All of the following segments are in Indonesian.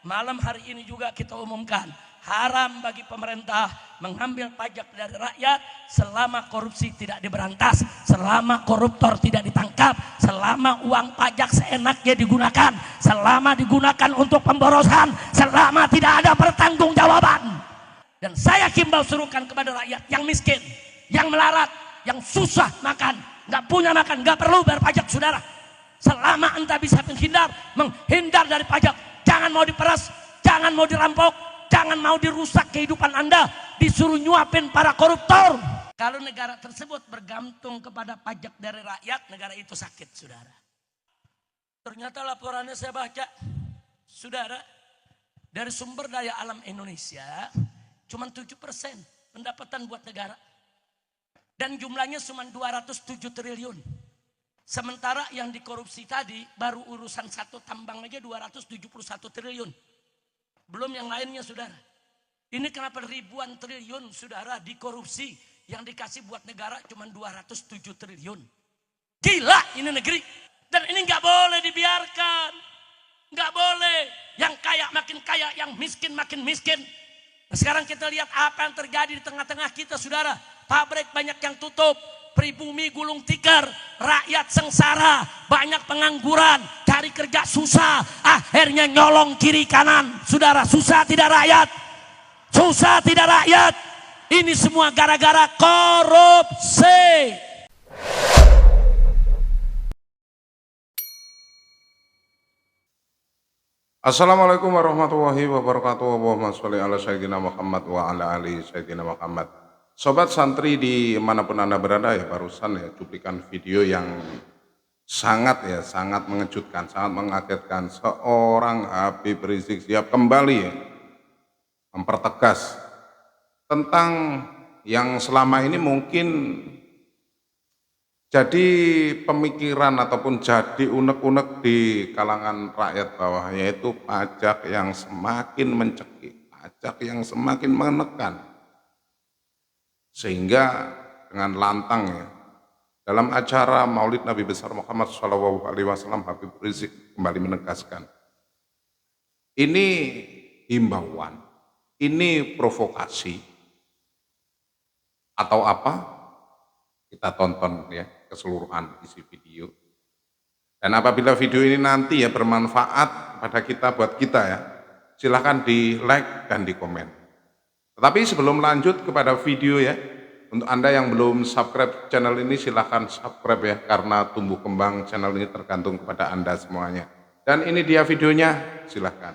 malam hari ini juga kita umumkan, haram bagi pemerintah mengambil pajak dari rakyat selama korupsi tidak diberantas, selama koruptor tidak ditangkap, selama uang pajak seenaknya digunakan, selama digunakan untuk pemborosan, selama tidak ada pertanggungjawaban. Dan saya himbau suruhkan kepada rakyat yang miskin, yang melarat, yang susah makan, nggak punya makan, nggak perlu bayar pajak, saudara. Selama anda bisa menghindar dari pajak, jangan mau diperas, jangan mau dirampok, jangan mau dirusak kehidupan anda, disuruh nyuapin para koruptor. Kalau negara tersebut bergantung kepada pajak dari rakyat, negara itu sakit, saudara. Ternyata laporannya saya baca, saudara, dari sumber daya alam Indonesia cuma 7% pendapatan buat negara. Dan jumlahnya cuma 207 triliun. Sementara yang dikorupsi tadi baru urusan satu tambang aja 271 triliun. Belum yang lainnya, saudara. Ini kenapa ribuan triliun, saudara, dikorupsi, yang dikasih buat negara cuma 207 triliun. Gila ini negeri. Dan ini nggak boleh dibiarkan. Nggak boleh. Yang kaya makin kaya, yang miskin makin miskin. Nah, sekarang kita lihat apa yang terjadi di tengah-tengah kita, saudara. Pabrik banyak yang tutup, pribumi gulung tikar, rakyat sengsara, banyak pengangguran, cari kerja susah, akhirnya nyolong kiri kanan. Saudara, susah tidak rakyat? Susah tidak rakyat? Ini semua gara-gara korupsi. Assalamualaikum warahmatullahi wabarakatuh. Allahumma sholli ala sayyidina Muhammad wa ala ali sayyidina Muhammad. Sobat santri dimanapun Anda berada, ya barusan ya cuplikan video yang sangat mengejutkan, sangat mengagetkan. Seorang Habib Rizik Syihab kembali ya mempertegas tentang yang selama ini mungkin jadi pemikiran ataupun jadi unek-unek di kalangan rakyat bawah, yaitu pajak yang semakin mencekik, pajak yang semakin menekan. Sehingga dengan lantang ya, dalam acara Maulid Nabi besar Muhammad SAW, Habib Rizik kembali menegaskan, ini himbauan, ini provokasi atau apa? Kita tonton ya keseluruhan isi video. Dan apabila video ini nanti ya bermanfaat pada kita, buat kita ya, silahkan di like dan di komen. Tetapi sebelum lanjut kepada video ya, untuk Anda yang belum subscribe channel ini silahkan subscribe ya, karena tumbuh kembang channel ini tergantung kepada Anda semuanya. Dan ini dia videonya, silahkan.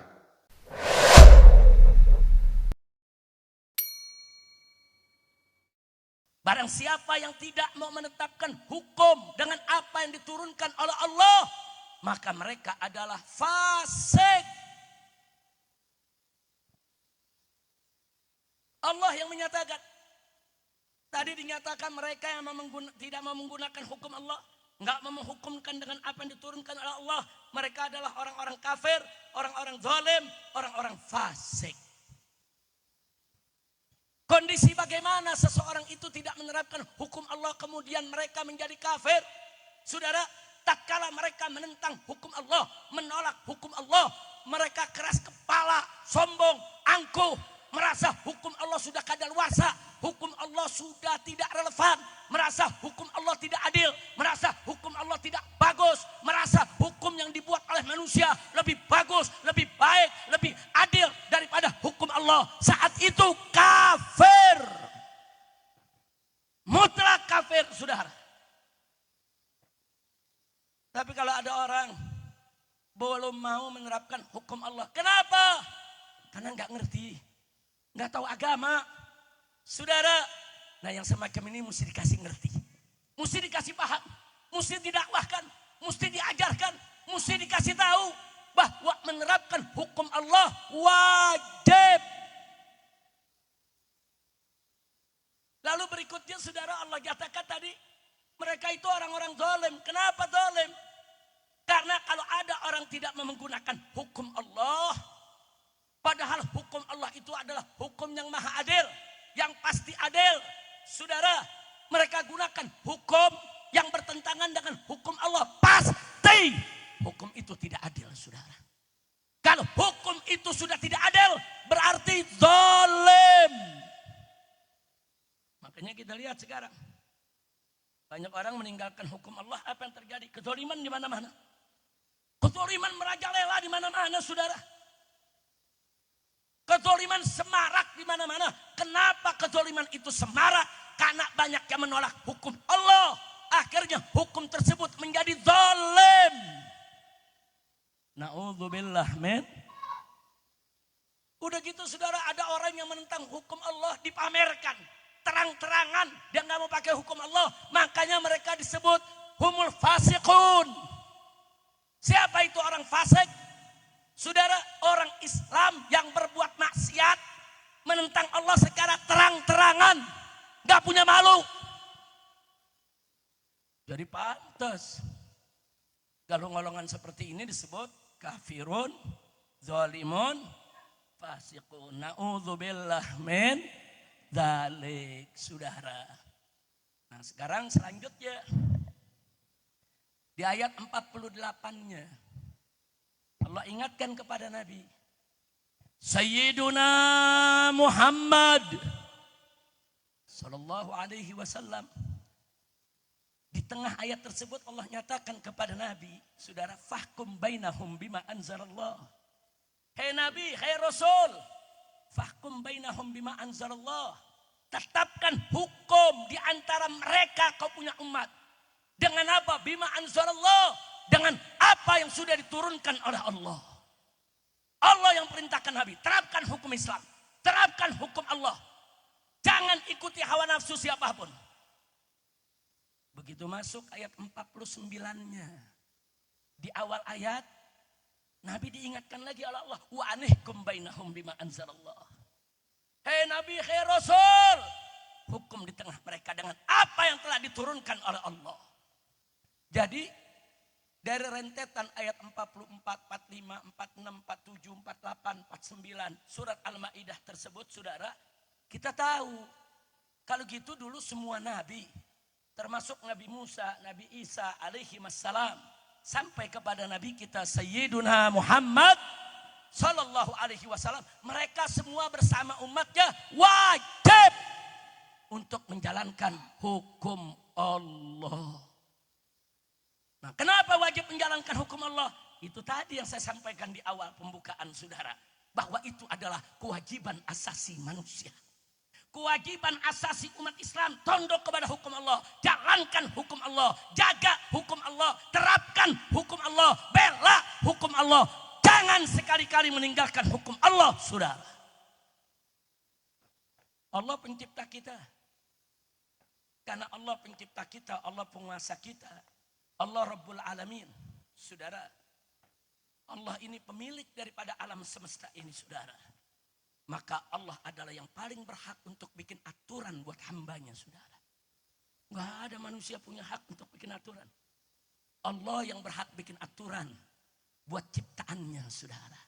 Barang siapa yang tidak mau menetapkan hukum dengan apa yang diturunkan oleh Allah, maka mereka adalah fasik. Allah yang menyatakan. Tadi dinyatakan mereka yang tidak mau menggunakan hukum Allah, nggak mau menghukumkan dengan apa yang diturunkan oleh Allah, mereka adalah orang-orang kafir, orang-orang zalim, orang-orang fasik. Kondisi bagaimana seseorang itu tidak menerapkan hukum Allah kemudian mereka menjadi kafir? Saudara, tatkala mereka menentang hukum Allah, menolak hukum Allah, mereka keras kepala, sombong, angkuh, merasa hukum Allah sudah kadaluarsa, hukum Allah sudah tidak relevan, merasa hukum Allah tidak adil, merasa hukum Allah tidak bagus, merasa hukum yang dibuat oleh manusia lebih bagus, lebih baik, lebih adil daripada hukum Allah. Saat itu kafir, mutlak kafir, saudara. Tapi kalau ada orang belum mau menerapkan hukum Allah, kenapa? Karena nggak ngerti, nggak tahu agama, saudara. Nah, yang semacam ini mesti dikasih ngerti, mesti dikasih paham, mesti didakwahkan, mesti diajarkan, mesti dikasih tahu bahwa menerapkan hukum Allah wajib. Lalu berikutnya, saudara, Allah katakan tadi, mereka itu orang-orang zalim. Kenapa zalim? Karena kalau ada orang tidak menggunakan hukum Allah, padahal hukum Allah itu adalah hukum yang maha adil, yang pasti adil. Saudara, mereka gunakan hukum yang bertentangan dengan hukum Allah, pasti hukum itu tidak adil, saudara. Kalau hukum itu sudah tidak adil, berarti zalim. Makanya kita lihat sekarang. Banyak orang meninggalkan hukum Allah, apa yang terjadi? Kezaliman di mana-mana. Kezaliman merajalela di mana-mana, saudara. Kezaliman semarak di mana-mana. Kenapa kezaliman itu semarak? Karena banyak yang menolak hukum Allah. Akhirnya hukum tersebut menjadi zalim. Na'udzubillah, men. Udah gitu saudara, ada orang yang menentang hukum Allah dipamerkan. Terang-terangan dia nggak mau pakai hukum Allah. Makanya mereka disebut humul fasiqun. Siapa itu orang fasik? Saudara, orang Islam yang berbuat maksiat menentang Allah secara terang-terangan, nggak punya malu. Jadi pantas golongan seperti ini disebut kafirun, zalimun, fasiqun. Na'udzubillah min dzalik, saudara. Nah, sekarang selanjutnya di ayat 48-nya Allah ingatkan kepada Nabi Sayyiduna Muhammad sallallahu alaihi wasallam. Di tengah ayat tersebut Allah nyatakan kepada Nabi, saudara, fahkum bainahum bima anzalallah. Hei Nabi, hei Rasul, fahkum bainahum bima anzalallah. Tetapkan hukum di antara mereka, kau punya umat. Dengan apa? Bima anzalallah. Dengan apa yang sudah diturunkan oleh Allah. Allah yang perintahkan Nabi, terapkan hukum Islam. Terapkan hukum Allah. Jangan ikuti hawa nafsu siapapun. Begitu masuk ayat 49-nya. Di awal ayat, Nabi diingatkan lagi oleh Allah. Wa anihkum bainahum bima anzalallah. Hei Nabi, hei Rasul. Hukum di tengah mereka dengan apa yang telah diturunkan oleh Allah. Jadi, dari rentetan ayat 44, 45, 46, 47, 48, 49, surat Al-Ma'idah tersebut, saudara, kita tahu. Kalau gitu dulu semua Nabi, termasuk Nabi Musa, Nabi Isa alaihi wassalam, sampai kepada Nabi kita Sayyiduna Muhammad sallallahu alaihi wasallam, mereka semua bersama umatnya wajib untuk menjalankan hukum Allah. Nah, kenapa wajib menjalankan hukum Allah? Itu tadi yang saya sampaikan di awal pembukaan, saudara, bahwa itu adalah kewajiban asasi manusia. Kewajiban asasi umat Islam, tunduk kepada hukum Allah, jalankan hukum Allah, jaga hukum Allah, terapkan hukum Allah, bela hukum Allah. Jangan sekali-kali meninggalkan hukum Allah, saudara. Allah pencipta kita. Karena Allah pencipta kita, Allah penguasa kita, Allah Rabbul Alamin, saudara. Allah ini pemilik daripada alam semesta ini, saudara. Maka Allah adalah yang paling berhak untuk bikin aturan buat hambanya, saudara. Gak ada manusia punya hak untuk bikin aturan. Allah yang berhak bikin aturan buat ciptaannya, saudara.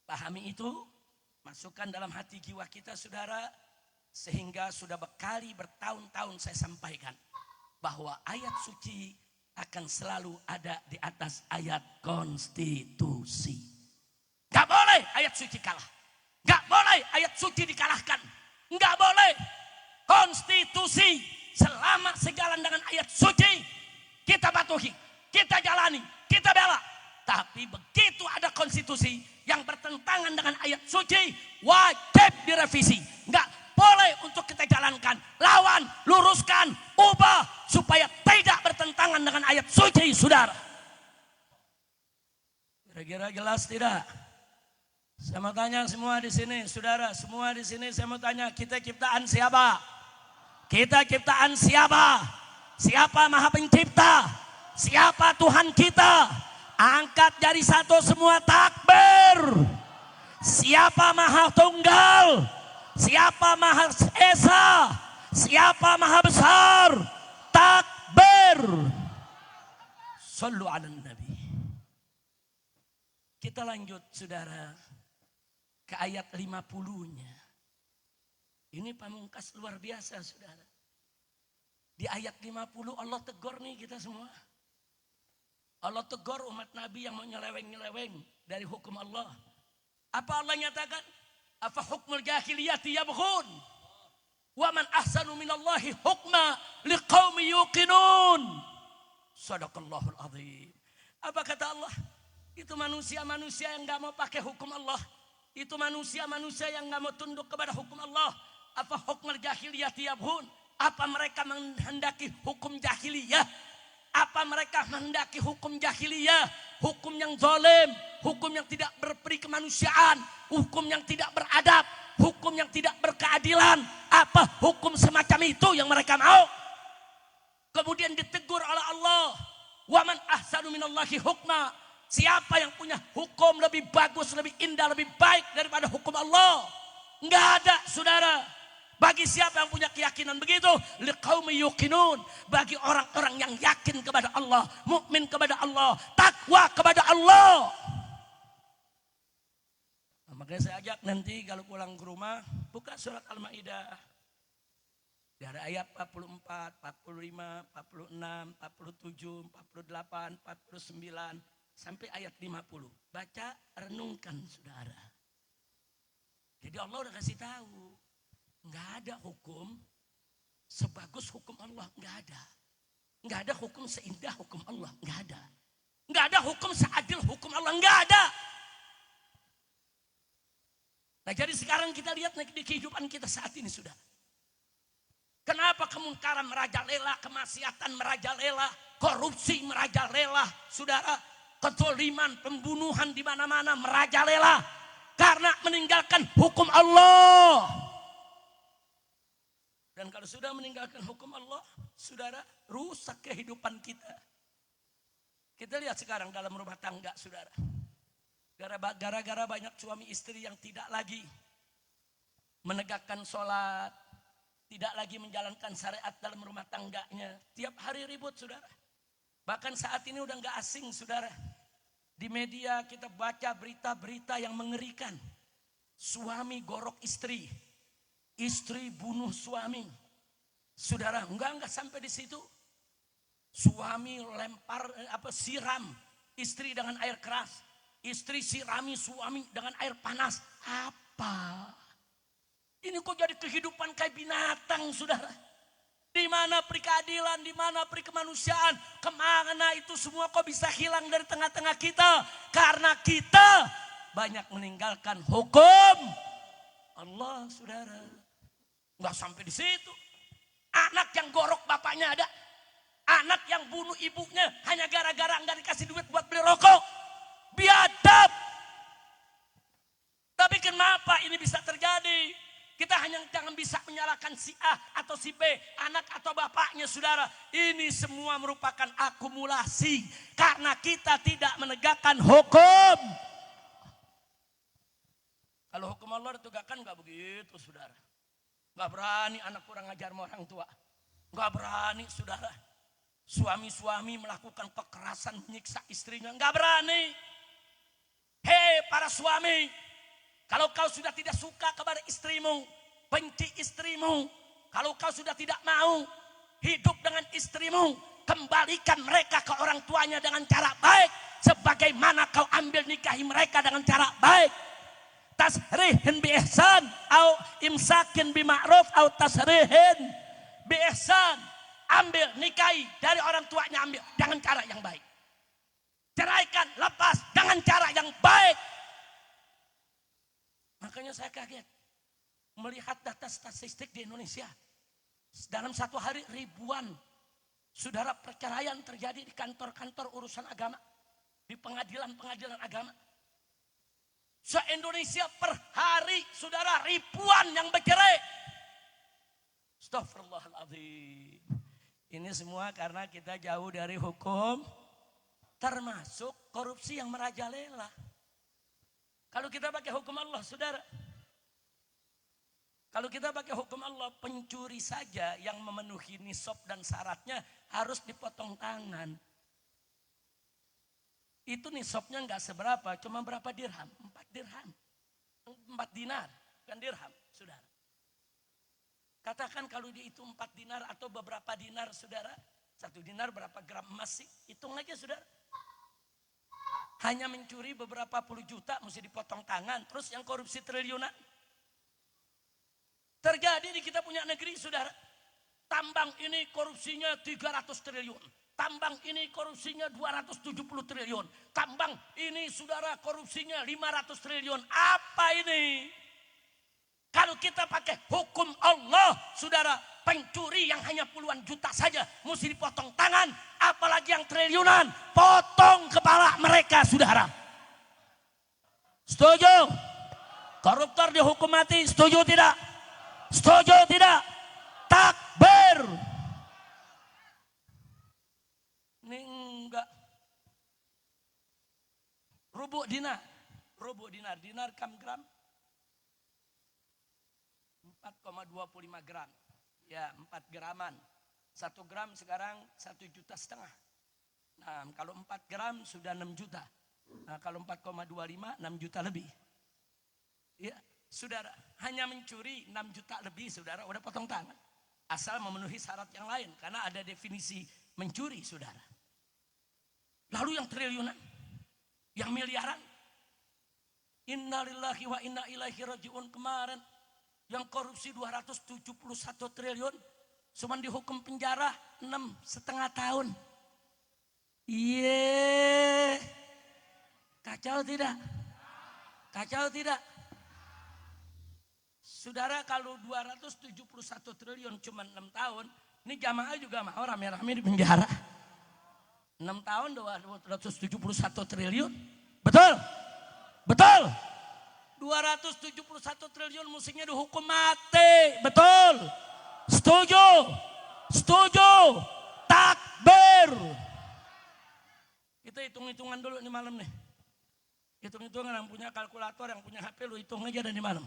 Pahami itu, masukkan dalam hati jiwa kita, saudara. Sehingga sudah bertahun-tahun saya sampaikan bahwa ayat suci akan selalu ada di atas ayat konstitusi. Gak boleh ayat suci kalah. Gak boleh ayat suci dikalahkan. Gak boleh. Konstitusi selama sejalan dengan ayat suci, kita patuhi, kita jalani, kita bela. Tapi begitu ada konstitusi yang bertentangan dengan ayat suci, wajib direvisi. Gak boleh untuk kita jalankan. Lawan, luruskan, ubah supaya tidak bertentangan dengan ayat suci, saudara. Kira-kira jelas tidak? Saya mau tanya semua di sini, saudara, semua di sini saya mau tanya, kita ciptaan siapa? Kita ciptaan siapa? Siapa Maha Pencipta? Siapa Tuhan kita? Angkat jari satu semua, takbir. Siapa Maha Tunggal? Siapa Maha Esa? Siapa Maha Besar? Takbir. Sallu ala Nabi. Kita lanjut, saudara, ke ayat 50-nya. Ini pamungkas luar biasa, saudara. Di ayat 50 Allah tegur nih kita semua. Allah tegur umat Nabi yang mau nyeleweng-nyeleweng dari hukum Allah. Apa Allah nyatakan? Afa hukmul jahiliyati yabghun wa man ahsanu minallahi hukma liqaumi yuqinun. Shadaqallahul azim. Apa kata Allah? Itu manusia-manusia yang enggak mau pakai hukum Allah. Itu manusia-manusia yang enggak mau tunduk kepada hukum Allah. Apa hukmul jahiliyati yabghun? Apa mereka menghendaki hukum jahiliyah? Apa mereka menghendaki hukum jahiliyah? Hukum yang zalim, hukum yang tidak berperi kemanusiaan, hukum yang tidak beradab, hukum yang tidak berkeadilan. Apa hukum semacam itu yang mereka mau? Kemudian ditegur oleh Allah, wa man ahsanu minallahi hukma. Siapa yang punya hukum lebih bagus, lebih indah, lebih baik daripada hukum Allah? Enggak ada, saudara. Bagi siapa yang punya keyakinan begitu, liqaumi yuqinun, bagi orang-orang yang yakin kepada Allah, mukmin kepada Allah, takwa kepada Allah. Nah, makanya saya ajak nanti kalau pulang ke rumah, buka surat Al-Maidah. Dari ayat 44, 45, 46, 47, 48, 49 sampai ayat 50. Baca, renungkan, saudara. Jadi Allah udah kasih tahu. Enggak ada hukum sebagus hukum Allah, enggak ada. Enggak ada hukum seindah hukum Allah, enggak ada. Enggak ada hukum seadil hukum Allah, enggak ada. Nah, jadi sekarang kita lihat di kehidupan kita saat ini sudah. Kenapa kemungkaran merajalela, kemaksiatan merajalela, korupsi merajalela, saudara, kezaliman, pembunuhan di mana-mana merajalela karena meninggalkan hukum Allah. Dan kalau sudah meninggalkan hukum Allah, saudara, rusak kehidupan kita. Kita lihat sekarang dalam rumah tangga, saudara. Gara-gara banyak suami istri yang tidak lagi menegakkan sholat, tidak lagi menjalankan syariat dalam rumah tangganya. Tiap hari ribut, saudara. Bahkan saat ini udah gak asing, saudara. Di media kita baca berita-berita yang mengerikan. Suami gorok istri. Istri bunuh suami. Saudara, enggak sampai di situ. Suami siram istri dengan air keras. Istri sirami suami dengan air panas. Apa? Ini kok jadi kehidupan kayak binatang, saudara. Di mana peri keadilan, di mana peri kemanusiaan, kemana itu semua kok bisa hilang dari tengah-tengah kita? Karena kita banyak meninggalkan hukum Allah, saudara. Enggak sampai di situ. Anak yang gorok bapaknya ada. Anak yang bunuh ibunya hanya gara-gara enggak dikasih duit buat beli rokok. Biadab. Tapi kenapa ini bisa terjadi? Kita hanya jangan bisa menyalahkan si A atau si B, anak atau bapaknya, saudara. Ini semua merupakan akumulasi karena kita tidak menegakkan hukum. Kalau hukum Allah ditegakkan enggak begitu, saudara. Gak berani anak kurang ajar sama orang tua. Gak berani, saudara. Suami-suami melakukan kekerasan menyiksa istrinya. Gak berani. Hei para suami. Kalau kau sudah tidak suka kepada istrimu, benci istrimu. Kalau kau sudah tidak mau hidup dengan istrimu, kembalikan mereka ke orang tuanya dengan cara baik. Sebagaimana kau ambil nikahi mereka dengan cara baik. Tasrihin bi ihsan au imsakin bi ma'ruf au tasrihin bi ihsan. Ambil nikahi dari orang tuanya, ambil dengan cara yang baik. Ceraikan, lepas dengan cara yang baik. Makanya saya kaget melihat data statistik di Indonesia. Dalam satu hari ribuan saudara perceraian terjadi di kantor-kantor urusan agama, di pengadilan-pengadilan agama. Se-Indonesia per hari, saudara, ribuan yang bercerai. Astagfirullahaladzim. Ini semua karena kita jauh dari hukum, termasuk korupsi yang merajalela. Kalau kita pakai hukum Allah, saudara. Kalau kita pakai hukum Allah, pencuri saja yang memenuhi nisab dan syaratnya harus dipotong tangan. Itu nisabnya enggak seberapa, cuma berapa dirham? 4 dirham. 4 dinar, bukan dirham, saudara. Katakan kalau dia itu 4 dinar atau beberapa dinar, saudara. 1 dinar berapa gram emas sih? Hitung aja, saudara. Hanya mencuri beberapa puluh juta mesti dipotong tangan. Terus yang korupsi triliunan. Terjadi di kita punya negeri, saudara. Tambang ini korupsinya 300 triliun. Tambang ini korupsinya 270 triliun. Tambang ini saudara korupsinya 500 triliun. Apa ini? Kalau kita pakai hukum Allah, saudara, pencuri yang hanya puluhan juta saja mesti dipotong tangan. Apalagi yang triliunan, potong kepala mereka, saudara. Setuju? Koruptor dihukum mati, setuju tidak? Setuju tidak? Takbir. Ini enggak. Rubuk dinar. Dinar kam gram? 4,25 gram. Ya, 4 graman. 1 gram sekarang 1,5 juta. Nah, kalau 4 gram sudah 6 juta. Nah, kalau 4,25 6 juta lebih. Ya, saudara, hanya mencuri 6 juta lebih, saudara, udah potong tangan. Asal memenuhi syarat yang lain, karena ada definisi mencuri, saudara. Lalu yang triliunan, yang miliaran, innalillahi wa inna ilaihi rajiun kemarin, yang korupsi 271 triliun, cuman dihukum penjara 6,5 tahun. Iya, kacau tidak? Kacau tidak? Saudara, kalau 271 triliun cuma 6 tahun, ini jamaah juga mau rame-rame di penjara. 6 tahun 271 triliun. Betul? Betul? 271 triliun musiknya dihukum mati. Betul? Setuju? Setuju? Takbir. Kita hitung-hitungan dulu nih malam nih. Hitung-hitungan, yang punya kalkulator, yang punya HP, lu hitung aja dari malam.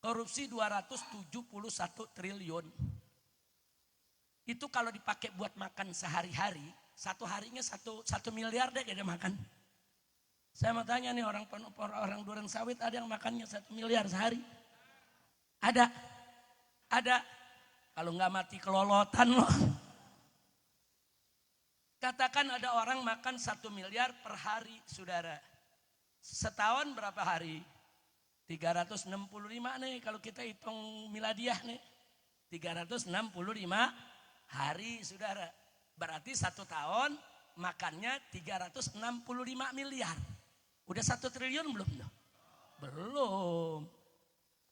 Korupsi 271 triliun. Itu kalau dipakai buat makan sehari-hari, satu harinya 1 miliar deh dia makan. Saya mau tanya nih, orang Duren Sawit ada yang makannya 1 miliar sehari? Ada? Ada? Kalau nggak mati kelolotan loh. Katakan ada orang makan 1 miliar per hari, saudara. Setahun berapa hari? 365 nih kalau kita hitung miladiah nih. 365 hari, saudara. Berarti 1 tahun makannya 365 miliar. Udah 1 triliun belum? Belum.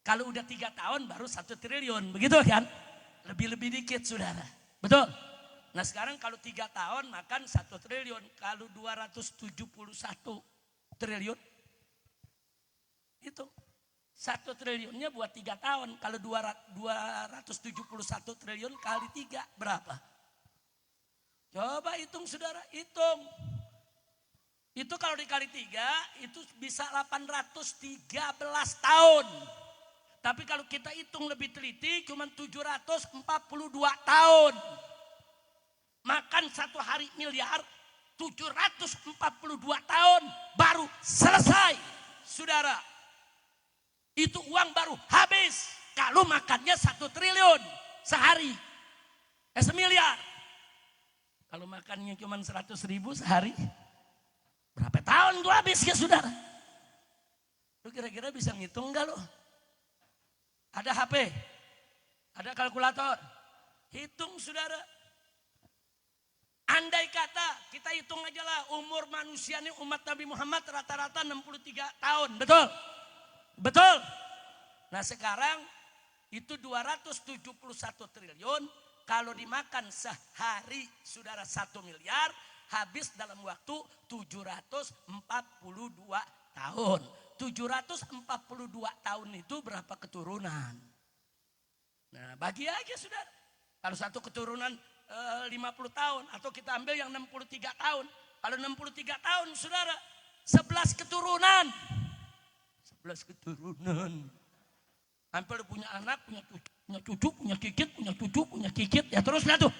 Kalau udah 3 tahun baru 1 triliun. Begitu kan? Lebih-lebih dikit, saudara. Betul? Nah sekarang kalau 3 tahun makan 1 triliun. Kalau 271 triliun. Itu 1 triliunnya buat 3 tahun. Kalau 271 triliun kali 3 berapa? Coba hitung, saudara, hitung. Itu kalau dikali 3 itu bisa 813 tahun. Tapi kalau kita hitung lebih teliti cuma 742 tahun. Makan 1 hari miliar 742 tahun baru selesai, saudara. Itu uang baru habis. Kalau makannya 1 triliun sehari. Semiliar. Kalau makannya cuma 100 ribu sehari. Berapa tahun tuh habis ya, saudara? Lu kira-kira bisa ngitung enggak lo? Ada HP? Ada kalkulator? Hitung, saudara. Andai kata kita hitung aja lah, umur manusia ini umat Nabi Muhammad rata-rata 63 tahun. Betul? Betul? Nah sekarang itu 271 triliun. Kalau dimakan sehari, saudara, 1 miliar. Habis dalam waktu 742 tahun. 742 tahun itu berapa keturunan? Nah bagi aja, saudara. Kalau satu keturunan 50 tahun. Atau kita ambil yang 63 tahun. Kalau 63 tahun, saudara, 11 keturunan. 11 keturunan. Hampir punya anak, punya cucu, punya kikit, punya cucu, punya kikit. Ya teruslah tuh.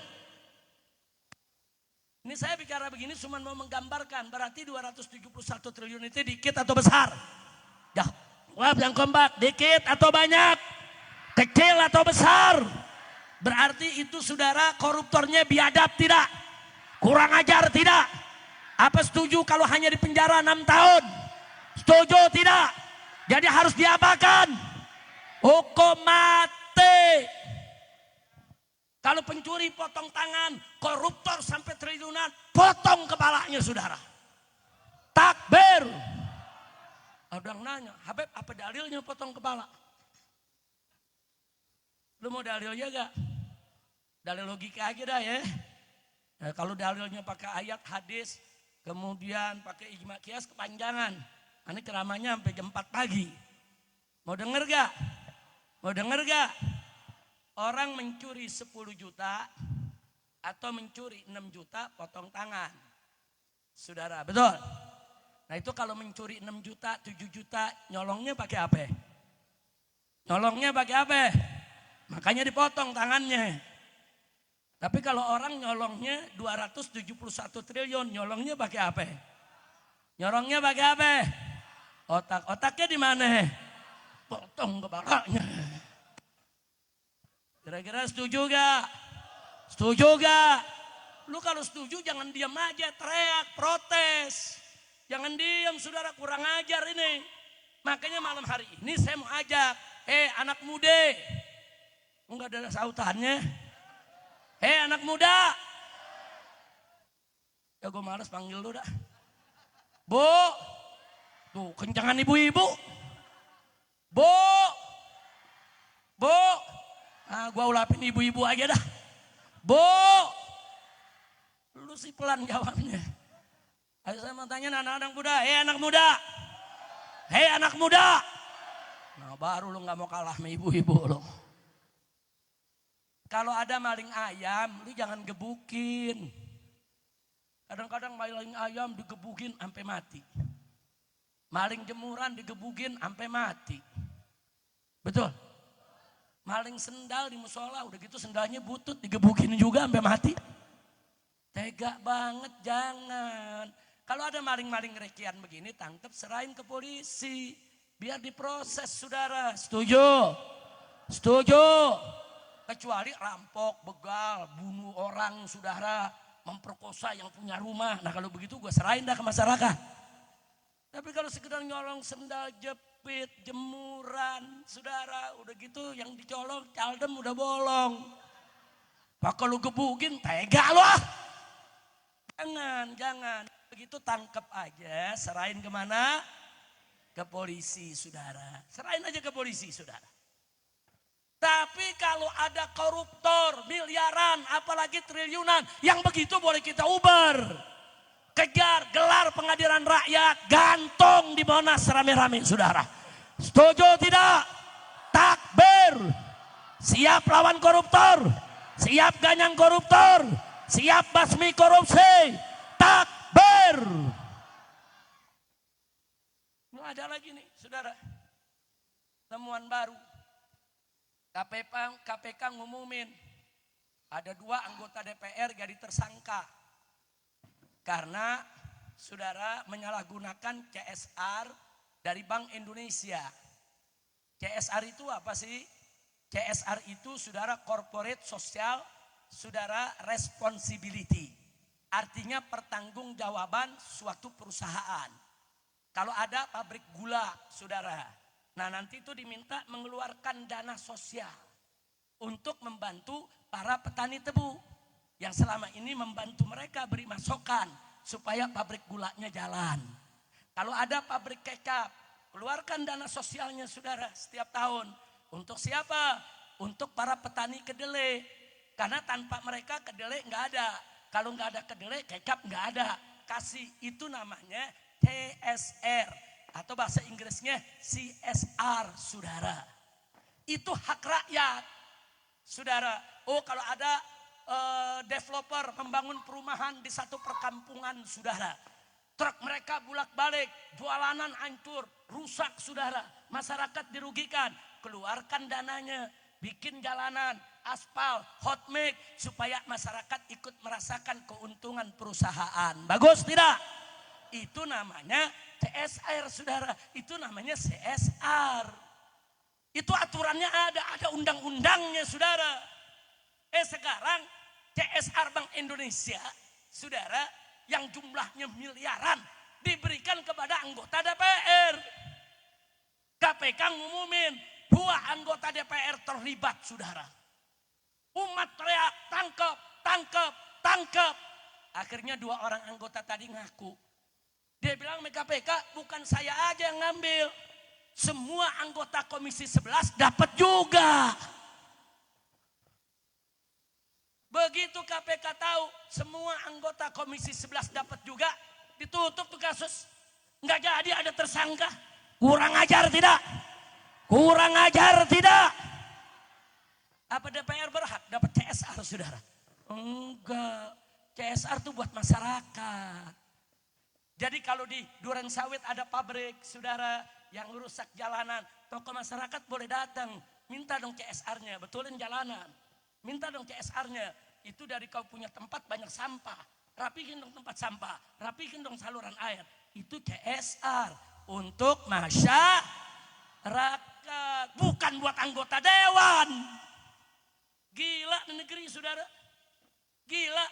Ini saya bicara begini cuma mau menggambarkan. Berarti 271 triliun itu dikit atau besar? Jawab yang kompak. Dikit atau banyak? Kecil atau besar? Berarti itu, saudara, koruptornya biadab tidak? Kurang ajar tidak? Apa setuju kalau hanya di penjara 6 tahun? Setuju tidak? Jadi harus diapakan? Hukum mati. Kalau pencuri potong tangan, koruptor sampai triliunan, potong kepalanya saudara. Takbir. Ada yang nanya, Habib apa dalilnya potong kepala? Lu mau dalilnya gak? Dalil logika aja dah ya. Kalau dalilnya pakai ayat hadis, kemudian pakai ijma kias kepanjangan. Ini ceramahnya sampai jam 4 pagi. Mau denger gak? Mau denger gak? Orang mencuri 10 juta atau mencuri 6 juta potong tangan. Saudara, betul? Nah itu kalau mencuri 6 juta, 7 juta, nyolongnya pakai apa? Nyolongnya pakai apa? Makanya dipotong tangannya. Tapi kalau orang nyolongnya 271 triliun, nyolongnya pakai apa? Nyolongnya pakai apa? Otaknya di mana? Potong kepalanya. Kira-kira setuju gak? Setuju gak? Lu kalau setuju jangan diam aja, teriak, protes. Jangan diam saudara, kurang ajar ini. Makanya malam hari ini saya mau ajak, anak muda. Enggak ada sautannya. Anak muda. Ya gue males panggil lu dah. Bu. Tuh kencangan ibu-ibu. Bu. Bu. Nah gue ulapin ibu-ibu aja dah. Bu. Lu sih pelan jawabnya. Ayo saya mau tanya anak-anak muda. Anak muda. Anak muda. Nah baru lu gak mau kalah sama ibu-ibu lo. Kalau ada maling ayam, lu jangan gebukin. Kadang-kadang maling ayam digebukin sampai mati. Maling jemuran digebukin sampai mati. Betul? Maling sendal di musola, udah gitu sendalnya butut, digebukin juga sampai mati. Tega banget, jangan. Kalau ada maling-maling rekian begini, tangkap, serahin ke polisi. Biar diproses, saudara. Setuju? Setuju? Kecuali rampok, begal, bunuh orang, saudara, memperkosa yang punya rumah. Nah kalau begitu gue serahin dah ke masyarakat. Tapi kalau sekedar nyolong sendal jepit, jemuran, saudara, udah gitu yang dicolong, caldem udah bolong. Pak kalau gebukin, tega loh. Jangan. Begitu tangkap aja, serahin kemana? Ke polisi, saudara. Serahin aja ke polisi, saudara. Tapi kalau ada koruptor, miliaran, apalagi triliunan, yang begitu boleh kita uber. Kejar, gelar pengadilan rakyat, gantung di Monas rame-rame, saudara. Setuju tidak? Takbir. Siap lawan koruptor, siap ganyang koruptor, siap basmi korupsi. Takbir. Ini ada lagi nih, saudara. Temuan baru. KPK ngumumin ada 2 anggota DPR jadi tersangka karena saudara menyalahgunakan CSR dari Bank Indonesia. CSR itu apa sih? CSR itu saudara corporate social saudara responsibility. Artinya pertanggungjawaban suatu perusahaan. Kalau ada pabrik gula saudara, nah nanti itu diminta mengeluarkan dana sosial untuk membantu para petani tebu yang selama ini membantu mereka beri masukan supaya pabrik gulanya jalan. Kalau ada pabrik kecap, keluarkan dana sosialnya saudara setiap tahun. Untuk siapa? Untuk para petani kedelai. Karena tanpa mereka kedelai nggak ada. Kalau nggak ada kedelai, kecap nggak ada. Kasih itu namanya TSR. Atau bahasa Inggrisnya CSR, saudara. Itu hak rakyat, saudara. Oh kalau ada developer membangun perumahan di satu perkampungan, saudara. Truk mereka bulak-balik, jualanan hancur, rusak, saudara. Masyarakat dirugikan, keluarkan dananya, bikin jalanan, aspal, hot mix, supaya masyarakat ikut merasakan keuntungan perusahaan. Bagus tidak? Itu namanya CSR, saudara. Itu namanya CSR. Itu aturannya ada undang-undangnya, saudara. Sekarang CSR Bank Indonesia, saudara, yang jumlahnya miliaran diberikan kepada anggota DPR. KPK ngumumin 2 anggota DPR terlibat, saudara. Umat teriak, tangkap, tangkap, tangkap. Akhirnya 2 orang anggota tadi ngaku. Dia bilang sama KPK, bukan saya aja yang ngambil. Semua anggota Komisi 11 dapat juga. Begitu KPK tahu semua anggota Komisi 11 dapat juga, ditutup tuh kasus. Nggak jadi ada tersangka. Kurang ajar tidak? Kurang ajar tidak? Apa DPR berhak dapat CSR, saudara? Enggak. CSR tuh buat masyarakat. Jadi kalau di Duren Sawit ada pabrik, saudara, yang rusak jalanan, tokoh masyarakat boleh datang, minta dong CSR-nya, betulin jalanan. Minta dong CSR-nya, itu dari kau punya tempat banyak sampah, rapihin dong tempat sampah, rapihin dong saluran air. Itu CSR untuk masyarakat, bukan buat anggota dewan. Gila negeri, saudara. Gila.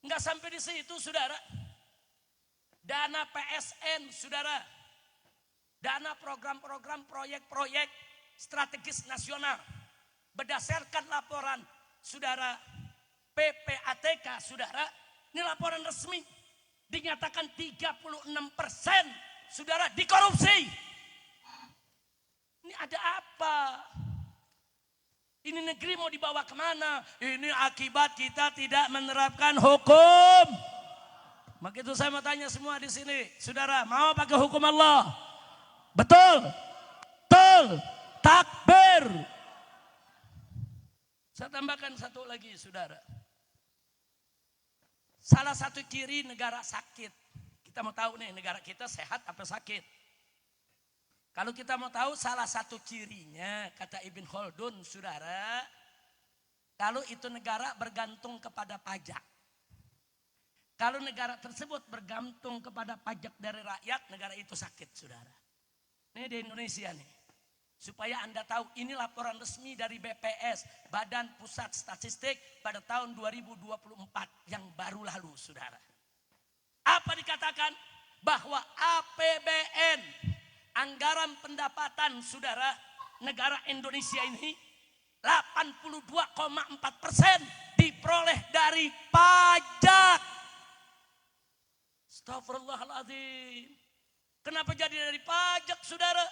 Enggak sampai di situ, saudara. Dana PSN, saudara. Dana program-program proyek-proyek strategis nasional. Berdasarkan laporan saudara PPATK, saudara, ini laporan resmi, dinyatakan 36% saudara dikorupsi. Ini ada apa? Ini negeri mau dibawa kemana? Ini akibat kita tidak menerapkan hukum. Maka itu saya mau tanya semua di sini, saudara, mau pakai hukum Allah? Betul? Betul? Takbir. Saya tambahkan satu lagi, saudara. Salah satu ciri negara sakit. Kita mau tahu nih, negara kita sehat apa sakit? Kalau kita mau tahu salah satu cirinya, kata Ibn Khaldun, saudara, kalau itu negara bergantung kepada pajak. Kalau negara tersebut bergantung kepada pajak dari rakyat, negara itu sakit, saudara. Ini di Indonesia nih. Supaya Anda tahu, ini laporan resmi dari BPS, Badan Pusat Statistik, pada tahun 2024 yang baru lalu, saudara. Apa dikatakan? Bahwa APBN, anggaran pendapatan, saudara, negara Indonesia ini 82,4% diperoleh dari pajak. Astagfirullahaladzim. Kenapa jadi dari pajak, saudara?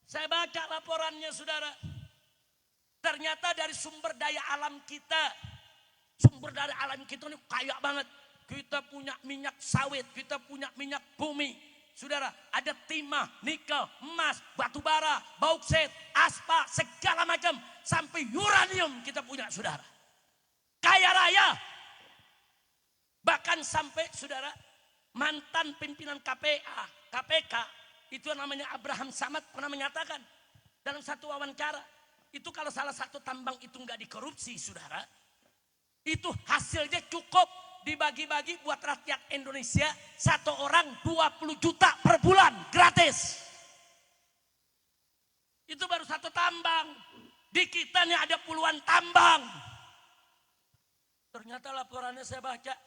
Saya baca laporannya, saudara. Ternyata dari sumber daya alam kita. Sumber daya alam kita ini kaya banget. Kita punya minyak sawit, kita punya minyak bumi. Saudara, ada timah, nikel, emas, batu bara, bauksit, aspal, segala macam. Sampai uranium kita punya, saudara. Kaya raya. Bahkan sampai, saudara, mantan pimpinan KPK, itu namanya Abraham Samad pernah menyatakan dalam satu wawancara, itu kalau salah satu tambang itu nggak dikorupsi, saudara, itu hasilnya cukup dibagi-bagi buat rakyat Indonesia, satu orang 20 juta per bulan, gratis. Itu baru satu tambang. Di kita nih ada puluhan tambang. Ternyata laporannya saya baca,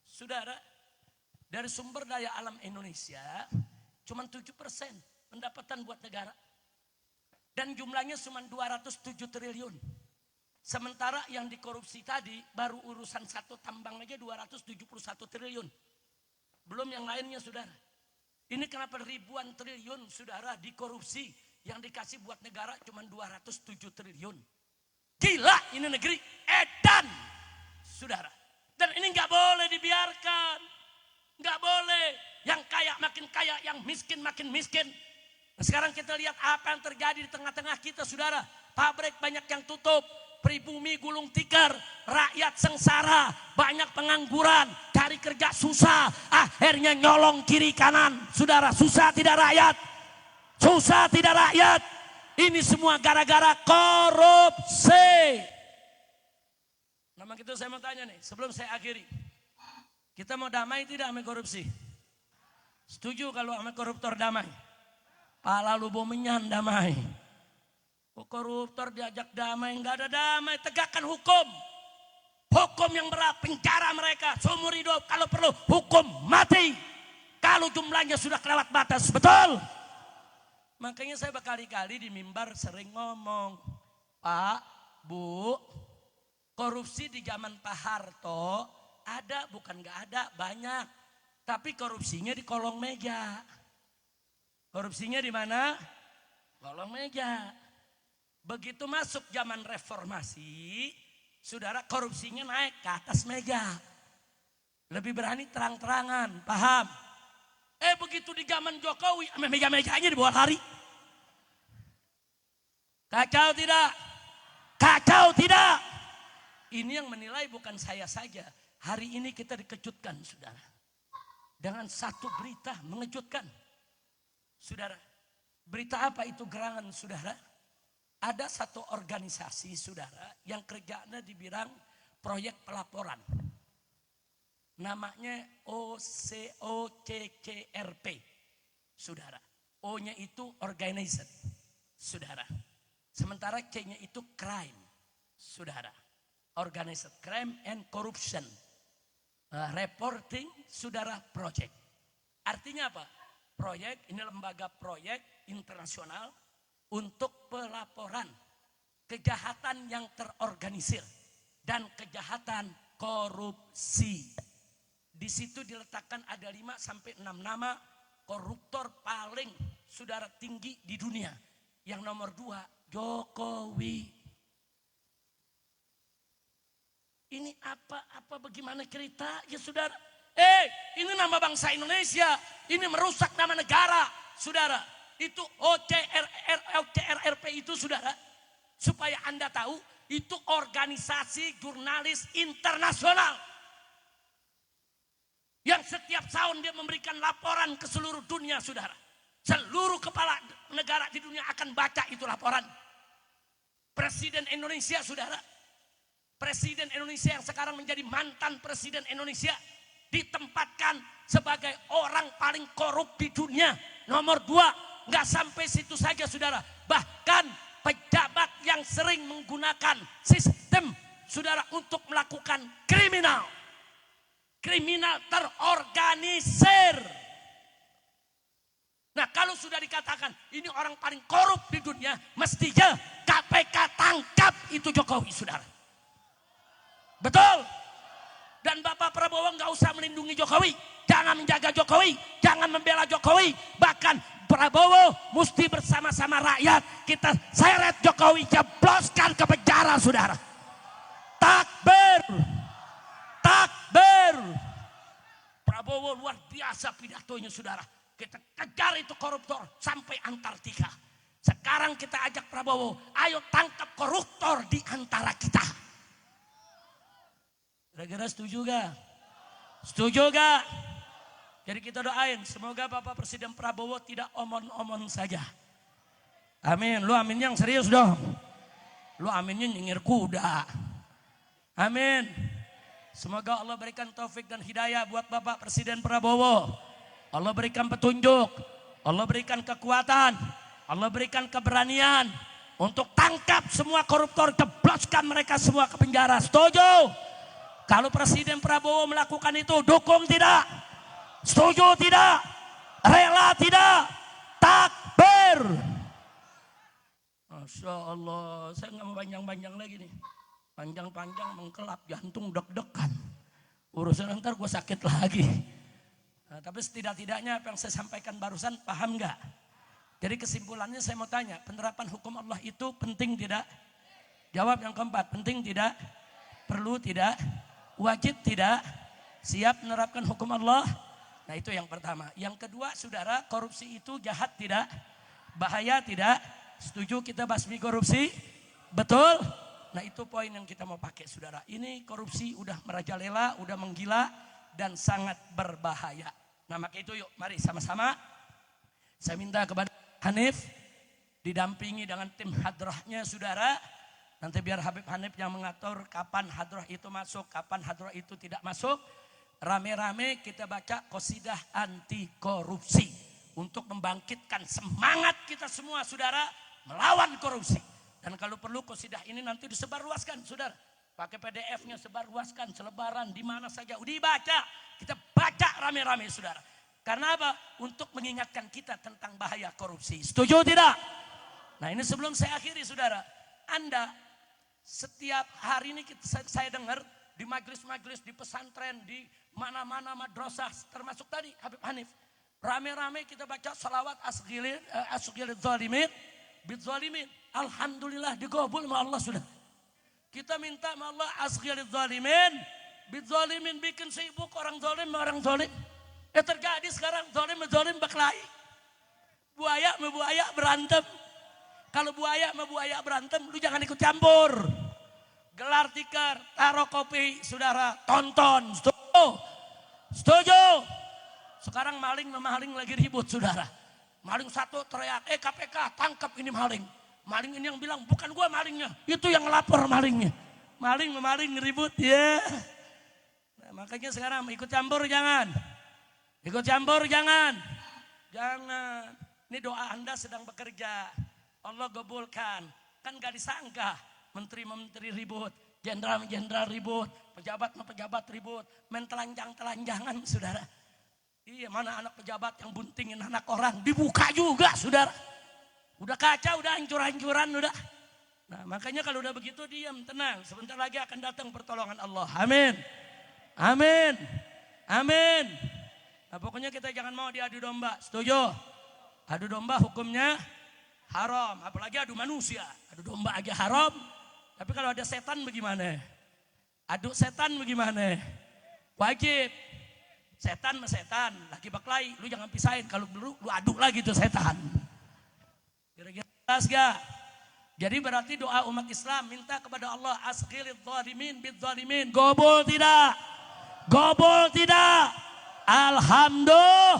saudara, dari sumber daya alam Indonesia, cuma 7% pendapatan buat negara. Dan jumlahnya cuma 207 triliun. Sementara yang dikorupsi tadi baru urusan satu tambang aja 271 triliun. Belum yang lainnya, saudara. Ini kenapa ribuan triliun, saudara, dikorupsi. Yang dikasih buat negara cuma 207 triliun. Gila ini negeri edan, saudara. Dan ini nggak boleh dibiarkan. Nggak boleh. Yang kaya makin kaya, yang miskin makin miskin. Nah, sekarang kita lihat apa yang terjadi di tengah-tengah kita, saudara. Pabrik banyak yang tutup, pribumi gulung tikar, rakyat sengsara, banyak pengangguran, cari kerja susah, akhirnya nyolong kiri kanan. Saudara, susah tidak rakyat? Susah tidak rakyat? Ini semua gara-gara korupsi. Nama gitu saya mau tanya nih, sebelum saya akhiri. Kita mau damai tidak sama korupsi? Setuju kalau sama koruptor damai? Pala lu bomenyan damai. Kok koruptor diajak damai? Enggak ada damai, tegakkan hukum. Hukum yang berat, penjara mereka seumur hidup, kalau perlu hukum mati. Kalau jumlahnya sudah kelewat batas, betul? Makanya saya berkali-kali di mimbar sering ngomong, Pak, Bu, korupsi di zaman Pak Harto ada, bukan nggak ada, banyak. Tapi korupsinya di kolong meja. Korupsinya di mana? Kolong meja. Begitu masuk zaman reformasi, saudara, korupsinya naik ke atas meja. Lebih berani terang-terangan, paham? Begitu di zaman Jokowi, meja-mejanya di bawah hari. Kacau tidak? Kacau tidak? Ini yang menilai bukan saya saja. Hari ini kita dikejutkan, saudara. Dengan satu berita mengejutkan. Saudara, berita apa itu gerangan, saudara? Ada satu organisasi, saudara, yang kerjanya di bidang proyek pelaporan. Namanya OCCRP, saudara. O-nya itu organized, saudara. Sementara C-nya itu crime, saudara. Organized crime and corruption. Reporting, saudara, project. Artinya apa? Proyek, ini lembaga proyek internasional untuk pelaporan kejahatan yang terorganisir dan kejahatan korupsi. Di situ diletakkan ada 5 sampai 6 nama koruptor paling, saudara, tinggi di dunia. Yang nomor 2, Jokowi. Ini apa bagaimana cerita ya, saudara? Ini nama bangsa Indonesia, ini merusak nama negara, saudara. Itu OCRRP itu, saudara, supaya Anda tahu, itu organisasi jurnalis internasional yang setiap tahun dia memberikan laporan ke seluruh dunia, saudara. Seluruh kepala negara di dunia akan baca itu laporan. Presiden Indonesia, saudara, Presiden Indonesia yang sekarang menjadi mantan Presiden Indonesia, ditempatkan sebagai orang paling korup di dunia. Nomor 2, nggak sampai situ saja, saudara. Bahkan pejabat yang sering menggunakan sistem, saudara, untuk melakukan kriminal terorganisir. Nah, kalau sudah dikatakan ini orang paling korup di dunia, mestinya KPK tangkap itu Jokowi, saudara. Betul? Dan Bapak Prabowo nggak usah melindungi Jokowi, jangan menjaga Jokowi, jangan membela Jokowi. Bahkan Prabowo mesti bersama-sama rakyat kita seret Jokowi, jebloskan ke penjara, saudara. Takbir, takbir. Prabowo luar biasa pidatonya, saudara. Kita kejar itu koruptor sampai Antartika. Sekarang kita ajak Prabowo, ayo tangkap koruptor di antara kita. Kira-kira setuju gak? Setuju gak? Jadi kita doain, semoga Bapak Presiden Prabowo tidak omon-omon saja. Amin. Lu amin yang serius dong. Lu aminnya nyengir kuda. Amin. Semoga Allah berikan taufik dan hidayah buat Bapak Presiden Prabowo. Allah berikan petunjuk, Allah berikan kekuatan, Allah berikan keberanian untuk tangkap semua koruptor, jebloskan mereka semua ke penjara. Setuju? Kalau Presiden Prabowo melakukan itu, dukung tidak? Setuju tidak? Rela tidak? Takbir. Masya Allah, saya nggak mau panjang-panjang lagi nih. Panjang-panjang mengkelap, jantung deg-degan. Urusan ntar gue sakit lagi. Nah, tapi setidak-tidaknya apa yang saya sampaikan barusan paham nggak? Jadi kesimpulannya saya mau tanya, penerapan hukum Allah itu penting tidak? Jawab yang keempat, penting tidak? Perlu tidak? Wajib tidak? Siap menerapkan hukum Allah? Nah, itu yang pertama. Yang kedua, saudara, korupsi itu jahat tidak? Bahaya tidak? Setuju kita basmi korupsi? Betul? Nah, itu poin yang kita mau pakai, saudara. Ini korupsi udah merajalela, udah menggila dan sangat berbahaya. Nah, maka itu yuk mari sama-sama saya minta kepada Hanif didampingi dengan tim hadrahnya, saudara. Nanti biar Habib Hanif yang mengatur kapan hadrah itu masuk, kapan hadrah itu tidak masuk. Rame-rame kita baca qasidah anti korupsi untuk membangkitkan semangat kita semua, saudara, melawan korupsi. Dan kalau perlu qasidah ini nanti disebarluaskan, saudara. Pakai PDF-nya sebarluaskan, selebaran di mana saja. Udah dibaca, kita baca rame-rame saudara. Karena apa? Untuk mengingatkan kita tentang bahaya korupsi. Setuju tidak? Nah ini sebelum saya akhiri saudara. Anda setiap hari ini saya dengar di majelis-majelis, di pesantren, di mana-mana madrasah, termasuk tadi Habib Hanif. Rame-rame kita baca salawat asghilil zalimin, bid zalimin. Alhamdulillah digobul sama Allah sudah. Kita minta sama Allah asghilil zalimin, bid zalimin, bikin sibuk orang zalim. Terjadi sekarang zalim berkelahi. Buaya sama buaya berantem. Kalau buaya sama buaya berantem, lu jangan ikut campur. Gelar tikar, taruh kopi, saudara, tonton. Setuju? Sekarang maling sama maling lagi ribut, saudara. Maling satu teriak, KPK tangkap ini maling. Maling ini yang bilang, bukan gua malingnya, itu yang ngelapor malingnya. Maling sama maling ribut, ya. Nah, makanya sekarang ikut campur jangan. Ikut campur jangan. Jangan. Ini doa Anda sedang bekerja. Allah gabulkan. Kan gak disangka. Menteri-menteri ribut. Jenderal-jenderal ribut. Pejabat ribut. Main telanjang-telanjangan saudara. Iya mana anak pejabat yang buntingin anak orang. Dibuka juga saudara. Udah kacau, udah hancur-hancuran udah. Nah makanya kalau udah begitu diam, tenang. Sebentar lagi akan datang pertolongan Allah. Amin. Amin. Amin. Nah pokoknya kita jangan mau diadu domba. Setuju? Adu domba hukumnya haram. Apalagi adu manusia. Adu domba aja haram. Tapi kalau ada setan bagaimana? Adu setan bagaimana? Wajib. Setan sama setan. Lagi baklai. Lu jangan pisahin. Kalau dulu lu aduk lagi tuh setan. Kira-kira jelas gak? Jadi berarti doa umat Islam minta kepada Allah asghilil zalimin bid zalimin. Gobol tidak? Gobol tidak? Alhamdulillah.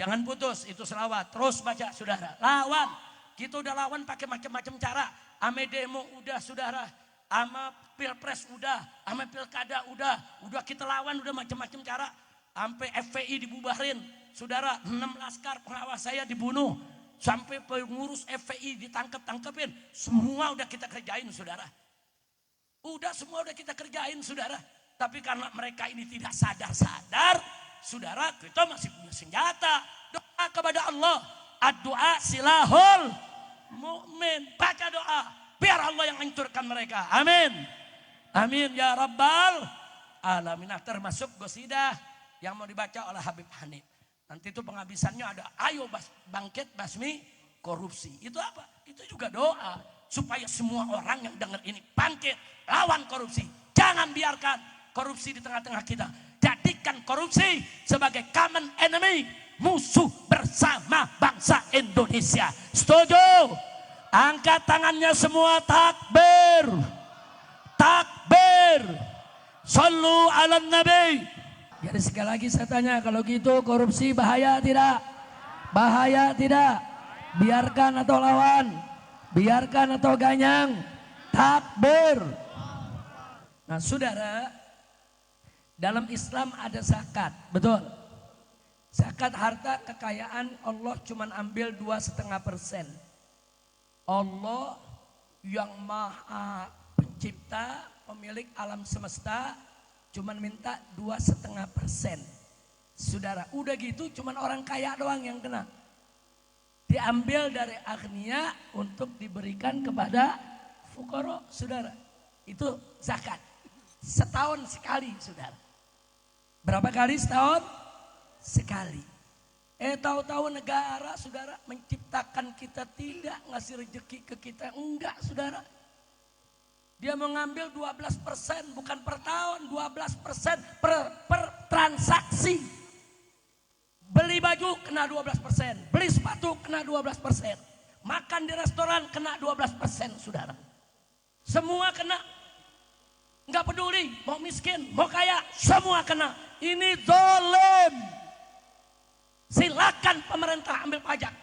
Jangan putus, itu selawat. Terus baca saudara. Lawan. Kita udah lawan pakai macam-macam cara. Ame demo udah saudara. Ama pilpres udah. Ama pilkada udah. Udah kita lawan udah macam-macam cara. Sampai FPI dibubarin. Saudara 6 laskar pengawas saya dibunuh. Sampai pengurus FPI ditangkap-tangkapin. Semua udah kita kerjain saudara. Udah semua udah kita kerjain saudara. Tapi karena mereka ini tidak sadar-sadar. Saudara, kita masih punya senjata. Doa kepada Allah. Ad-doa silahul mu'min. Baca doa. Biar Allah yang hancurkan mereka. Amin. Amin ya Rabbal alamin. Termasuk gosidah yang mau dibaca oleh Habib Hanif. Nanti itu penghabisannya ada. Ayo bangkit basmi korupsi. Itu apa? Itu juga doa. Supaya semua orang yang dengar ini bangkit. Lawan korupsi. Jangan biarkan korupsi di tengah-tengah kita. Jadikan korupsi sebagai common enemy, musuh bersama bangsa Indonesia. Setuju? Angkat tangannya semua, takbir. Takbir. Sallu ala nabi. Jadi sekali lagi saya tanya, kalau gitu korupsi bahaya tidak? Bahaya tidak? Biarkan atau lawan? Biarkan atau ganyang? Takbir. Nah saudara, dalam Islam ada zakat, betul. Zakat harta kekayaan Allah cuma ambil 2,5%. Allah yang maha pencipta, pemilik alam semesta, cuma minta 2,5%. Saudara, udah gitu cuma orang kaya doang yang kena. Diambil dari agnia untuk diberikan kepada fukara, saudara. Itu zakat. Setahun sekali, saudara. Berapa kali setahun? Sekali. Tahu-tahu negara, saudara, menciptakan kita tidak ngasih rezeki ke kita. Enggak, saudara. Dia mengambil 12%, bukan per tahun, 12% per transaksi. Beli baju kena 12%, beli sepatu kena 12%. Makan di restoran kena 12%, saudara. Semua kena. Enggak peduli, mau miskin, mau kaya, semua kena. Ini zalim. Silakan pemerintah ambil pajak.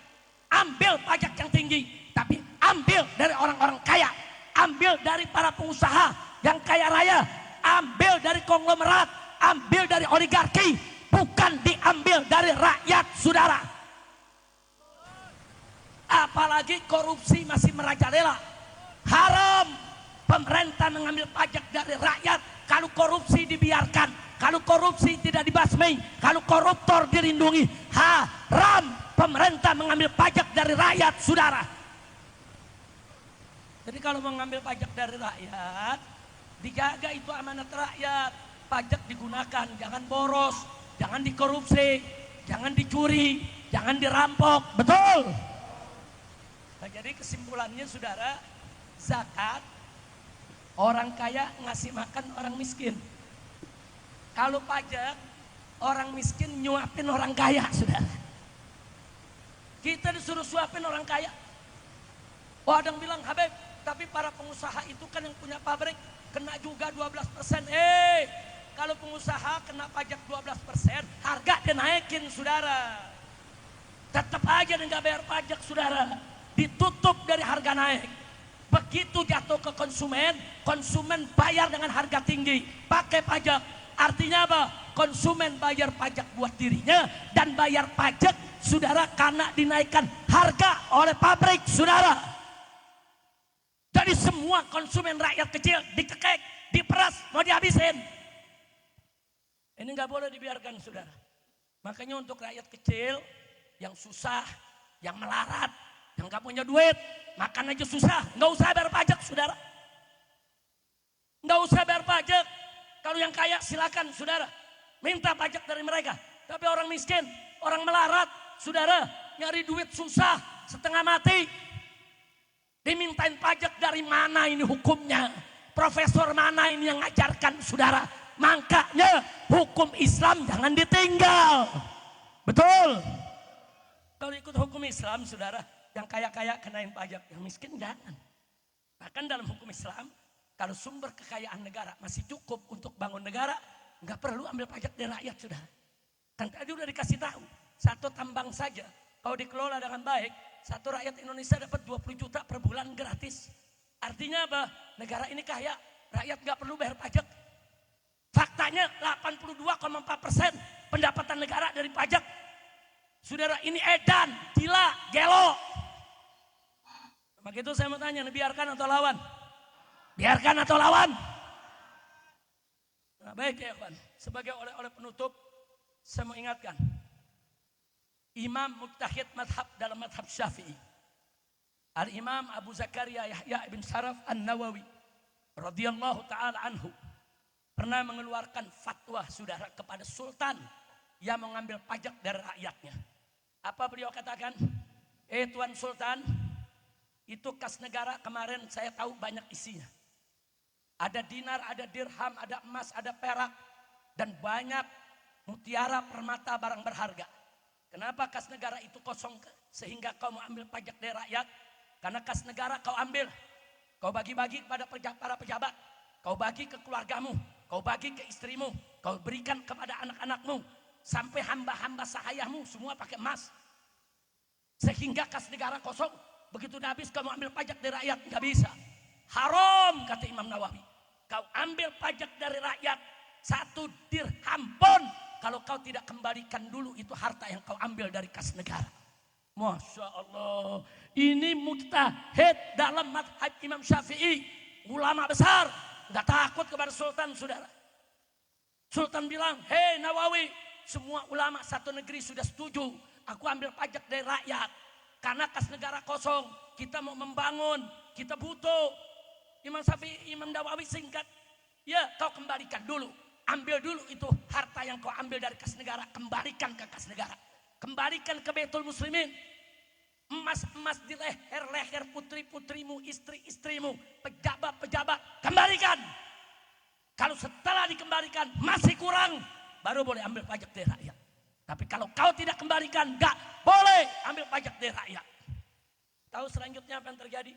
Ambil pajak yang tinggi, tapi ambil dari orang-orang kaya. Ambil dari para pengusaha yang kaya raya. Ambil dari konglomerat, ambil dari oligarki, bukan diambil dari rakyat, saudara. Apalagi korupsi masih merajalela. Haram. pemerintah mengambil pajak dari rakyat. Kalau korupsi dibiarkan, kalau korupsi tidak dibasmi, kalau koruptor dilindungi, haram pemerintah mengambil pajak dari rakyat, saudara. Jadi kalau mengambil pajak dari rakyat, dijaga itu amanat rakyat. Pajak digunakan, jangan boros, jangan dikorupsi, jangan dicuri, jangan dirampok, betul? Nah, jadi kesimpulannya saudara, zakat orang kaya ngasih makan orang miskin. Kalau pajak, orang miskin nyuapin orang kaya, saudara. Kita disuruh suapin orang kaya. Oh, ada yang bilang, Habib, tapi para pengusaha itu kan yang punya pabrik kena juga 12%. Kalau pengusaha kena pajak 12%, harga dinaikin, saudara. Tetap aja nggak bayar pajak, saudara. Ditutup dari harga naik. Begitu jatuh ke konsumen, konsumen bayar dengan harga tinggi, pakai pajak. Artinya apa? Konsumen bayar pajak buat dirinya dan bayar pajak, saudara, karena dinaikkan harga oleh pabrik, saudara. Jadi semua konsumen rakyat kecil dikekek, diperas, mau dihabisin. Ini nggak boleh dibiarkan, saudara. Makanya untuk rakyat kecil yang susah, yang melarat, yang nggak punya duit, makan aja susah, nggak usah bayar pajak, saudara. Nggak usah bayar pajak. Kalau yang kaya silakan, saudara, minta pajak dari mereka. Tapi orang miskin, orang melarat, saudara, nyari duit susah, setengah mati, dimintain pajak. Dari mana ini hukumnya? Profesor mana ini yang ngajarkan, saudara? Makanya hukum Islam jangan ditinggal, betul? Kalau ikut hukum Islam, saudara, yang kaya-kaya kenain pajak, yang miskin jangan. Bahkan dalam hukum Islam, kalau sumber kekayaan negara masih cukup untuk bangun negara, nggak perlu ambil pajak dari rakyat, saudara. Kan tadi udah dikasih tahu, satu tambang saja, kalau dikelola dengan baik, satu rakyat Indonesia dapat 20 juta per bulan gratis. Artinya apa? Negara ini kaya, rakyat nggak perlu bayar pajak. Faktanya 82,4% pendapatan negara dari pajak. Saudara, ini edan, gila, gelo. Maka itu saya mau tanya, biarkan atau lawan? Biarkan atau lawan? Nah, baik ya kawan, sebagai oleh penutup, saya mau ingatkan, Imam Mujtahid madhab dalam madhab Syafi'i, Al-Imam Abu Zakaria Yahya ibn Sharaf An-Nawawi radhiyallahu ta'ala anhu pernah mengeluarkan fatwa, saudara, kepada sultan yang mengambil pajak dari rakyatnya. Apa beliau katakan? Tuan Sultan, itu kas negara kemarin saya tahu banyak isinya. Ada dinar, ada dirham, ada emas, ada perak, dan banyak mutiara, permata, barang berharga. Kenapa kas negara itu kosong sehingga kau mau ambil pajak dari rakyat? Karena kas negara kau ambil, kau bagi-bagi kepada para pejabat, kau bagi ke keluargamu, kau bagi ke istrimu, kau berikan kepada anak-anakmu, sampai hamba-hamba sahayamu semua pakai emas. Sehingga kas negara kosong, begitu habis kamu ambil pajak dari rakyat, nggak bisa. Haram, kata Imam Nawawi. Kau ambil pajak dari rakyat, 1 dirham pun kalau kau tidak kembalikan dulu, itu harta yang kau ambil dari kas negara. Masya Allah, ini mujtahid dalam madhab Imam Syafi'i, ulama besar, nggak takut kepada sultan, saudara. Sultan bilang, hei Nawawi, semua ulama satu negeri sudah setuju, aku ambil pajak dari rakyat. Karena kas negara kosong, kita mau membangun, kita butuh. Imam Syafi'i, Imam Nawawi singkat, ya kau kembalikan dulu. Ambil dulu itu harta yang kau ambil dari kas negara, kembalikan ke kas negara. Kembalikan ke Baitul Muslimin. Emas-emas di leher-leher putri-putrimu, istri-istrimu, pejabat-pejabat, kembalikan. Kalau setelah dikembalikan masih kurang, baru boleh ambil pajak dari rakyat. Tapi kalau kau tidak kembalikan, gak boleh ambil pajak dari rakyat. Tahu selanjutnya apa yang terjadi?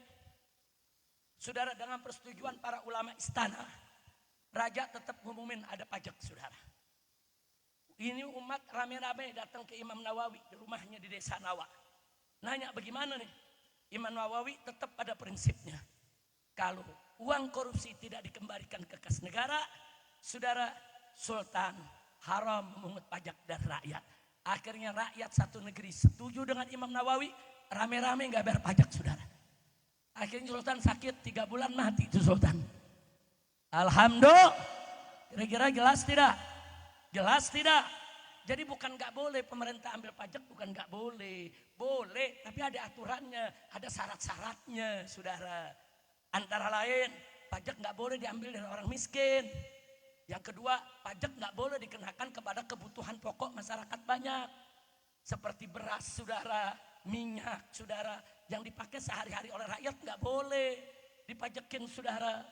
Saudara, dengan persetujuan para ulama istana, raja tetap ngumumin ada pajak, saudara. Ini umat rame-rame datang ke Imam Nawawi di rumahnya di desa Nawa. Nanya bagaimana nih? Imam Nawawi tetap pada prinsipnya. Kalau uang korupsi tidak dikembalikan ke kas negara, saudara, sultan haram memungut pajak dari rakyat. Akhirnya rakyat satu negeri setuju dengan Imam Nawawi, rame-rame nggak bayar pajak, saudara. Akhirnya Sultan sakit 3 bulan mati itu Sultan. Alhamdulillah. Kira-kira jelas tidak? Jelas tidak? Jadi bukan nggak boleh pemerintah ambil pajak, bukan nggak boleh. Boleh, tapi ada aturannya, ada syarat-syaratnya, saudara. Antara lain, pajak nggak boleh diambil dari orang miskin. Yang kedua, pajak nggak boleh dikenakan kepada kebutuhan pokok masyarakat banyak. Seperti beras, saudara, minyak, saudara, yang dipakai sehari-hari oleh rakyat nggak boleh dipajakin, saudara.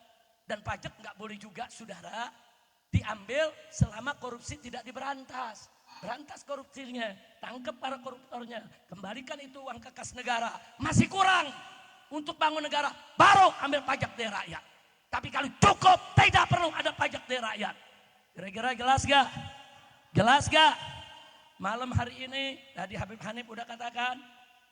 Dan pajak nggak boleh juga, saudara, diambil selama korupsi tidak diberantas. Berantas korupsinya, tangkap para koruptornya, kembalikan itu uang ke kas negara. Masih kurang untuk bangun negara, baru ambil pajak dari rakyat. Tapi kalau cukup, tidak perlu ada pajak dari rakyat. Kira-kira jelas gak? Jelas gak? Malam hari ini, tadi Habib Hanif udah katakan,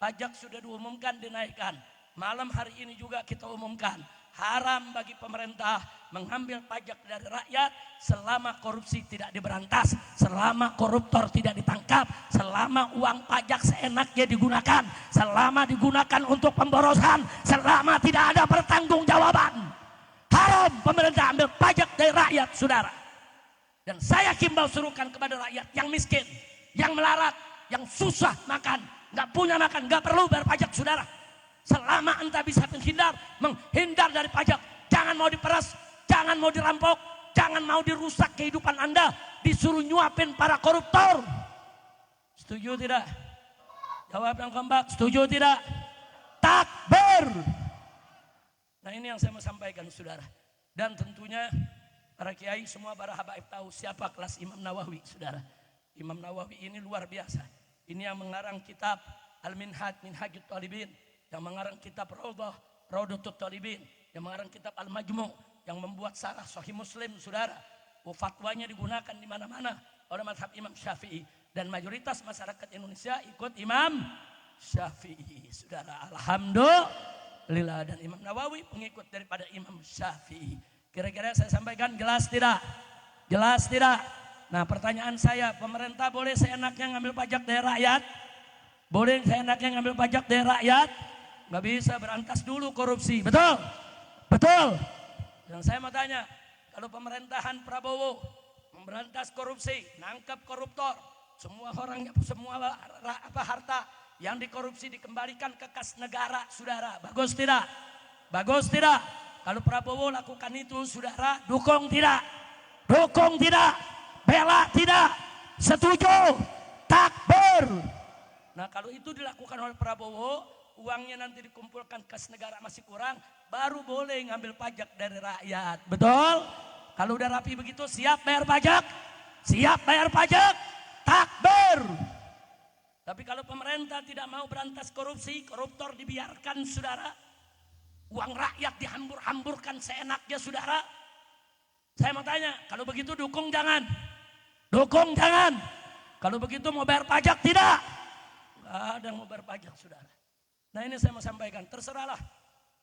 pajak sudah diumumkan dinaikkan. Malam hari ini juga kita umumkan, haram bagi pemerintah mengambil pajak dari rakyat selama korupsi tidak diberantas, selama koruptor tidak ditangkap, selama uang pajak seenaknya digunakan, selama digunakan untuk pemborosan, selama tidak ada pertanggungjawaban. Haram pemerintah ambil pajak dari rakyat, saudara. Dan saya kimbau suruhkan kepada rakyat yang miskin, yang melarat, yang susah makan, nggak punya makan, nggak perlu bayar pajak, saudara. Selama anda bisa menghindar dari pajak, jangan mau diperas, jangan mau dirampok, jangan mau dirusak kehidupan anda, disuruh nyuapin para koruptor. Setuju tidak? Jawab yang keempat, setuju tidak? Takbir. Nah ini yang saya mau sampaikan, saudara. Dan tentunya para kiai semua, para habaib tahu siapa kelas Imam Nawawi, saudara. Imam Nawawi ini luar biasa. Ini yang mengarang kitab Al-Minhaj, Minhajut Talibin, yang mengarang kitab Raudatul Talibin, yang mengarang kitab Al-Majmu', yang membuat syarah Sahih Muslim, saudara. Fatwanya digunakan di mana-mana oleh mazhab Imam Syafi'i, dan mayoritas masyarakat Indonesia ikut Imam Syafi'i, saudara. Alhamdulillah. Dan Imam Nawawi pengikut daripada Imam Syafi'i. Kira-kira saya sampaikan jelas tidak? Jelas tidak? Nah pertanyaan saya, pemerintah boleh seenaknya ngambil pajak dari rakyat? Boleh seenaknya ngambil pajak dari rakyat? Nggak bisa, berantas dulu korupsi, betul? Betul? Dan saya mau tanya, kalau pemerintahan Prabowo memberantas korupsi, nangkap koruptor, semua orang, semua harta yang dikorupsi dikembalikan ke kas negara, saudara, bagus tidak? Bagus tidak? Kalau Prabowo lakukan itu, saudara, dukung tidak? Dukung tidak? Bela tidak? Setuju? Takbir. Nah kalau itu dilakukan oleh Prabowo, uangnya nanti dikumpulkan kas negara masih kurang, baru boleh ngambil pajak dari rakyat. Betul? Kalau udah rapi begitu, siap bayar pajak? Siap bayar pajak? Takbir. Tapi kalau pemerintah tidak mau berantas korupsi, koruptor dibiarkan, saudara, uang rakyat dihambur-hamburkan seenaknya, saudara. Saya mau tanya, kalau begitu dukung jangan? Dukung jangan? Kalau begitu mau bayar pajak tidak? Nggak ada yang mau bayar pajak, saudara. Nah ini saya mau sampaikan, terserahlah.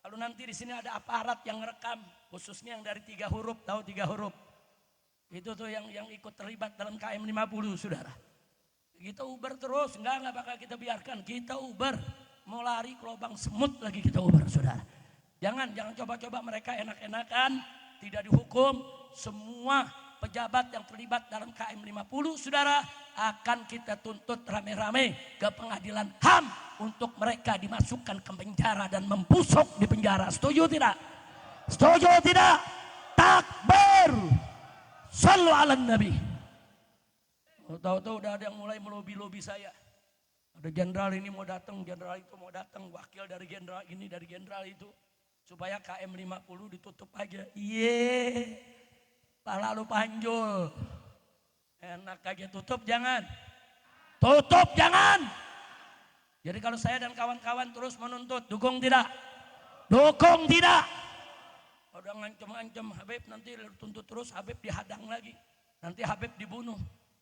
Kalau nanti di sini ada aparat yang rekam, khususnya yang dari 3 huruf, tahu 3 huruf? Itu tuh yang ikut terlibat dalam KM 50, saudara. Kita uber terus, enggak bakal kita biarkan. Kita uber, mau lari ke lubang semut lagi kita uber, saudara. Jangan coba-coba mereka enak-enakan, tidak dihukum. Semua pejabat yang terlibat dalam KM 50, saudara, akan kita tuntut rame-rame ke pengadilan HAM untuk mereka dimasukkan ke penjara dan membusuk di penjara. Setuju tidak? Setuju tidak? Takbir. Shallu ala Nabi. Tahu-tahu udah ada yang mulai melobi-lobi saya. Ada jenderal ini mau datang, jenderal itu mau datang, wakil dari jenderal ini, dari jenderal itu. Supaya KM 50 ditutup aja. Iye, pala lu panjul. Enak aja, tutup jangan. Tutup jangan. Jadi kalau saya dan kawan-kawan terus menuntut, dukung tidak? Dukung tidak? Udah ngancem-ngancem Habib, nanti tuntut terus, Habib dihadang lagi. Nanti Habib dibunuh.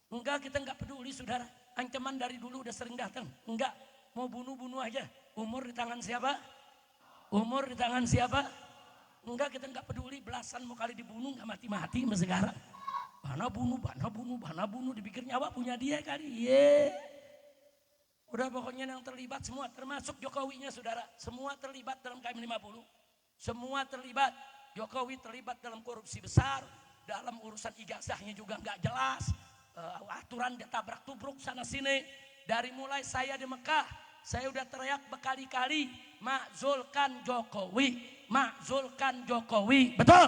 Enggak, kita enggak peduli, saudara. Ancaman dari dulu udah sering datang. Enggak, mau bunuh-bunuh aja. Umur di tangan siapa? Umur di tangan siapa? Enggak, kita enggak peduli. Belasan mau kali dibunuh, enggak mati-mati sama sekarang. Bana bunuh, dipikir nyawa punya dia kali. Ye. Udah pokoknya yang terlibat semua, termasuk Jokowinya saudara. Semua terlibat dalam KM50. Semua terlibat. Jokowi terlibat dalam korupsi besar. Dalam urusan ijazahnya juga nggak jelas. Aturan dia tabrak tubruk sana sini. Dari mulai saya di Mekah, saya udah teriak berkali-kali, makzulkan Jokowi, makzulkan Jokowi. Betul?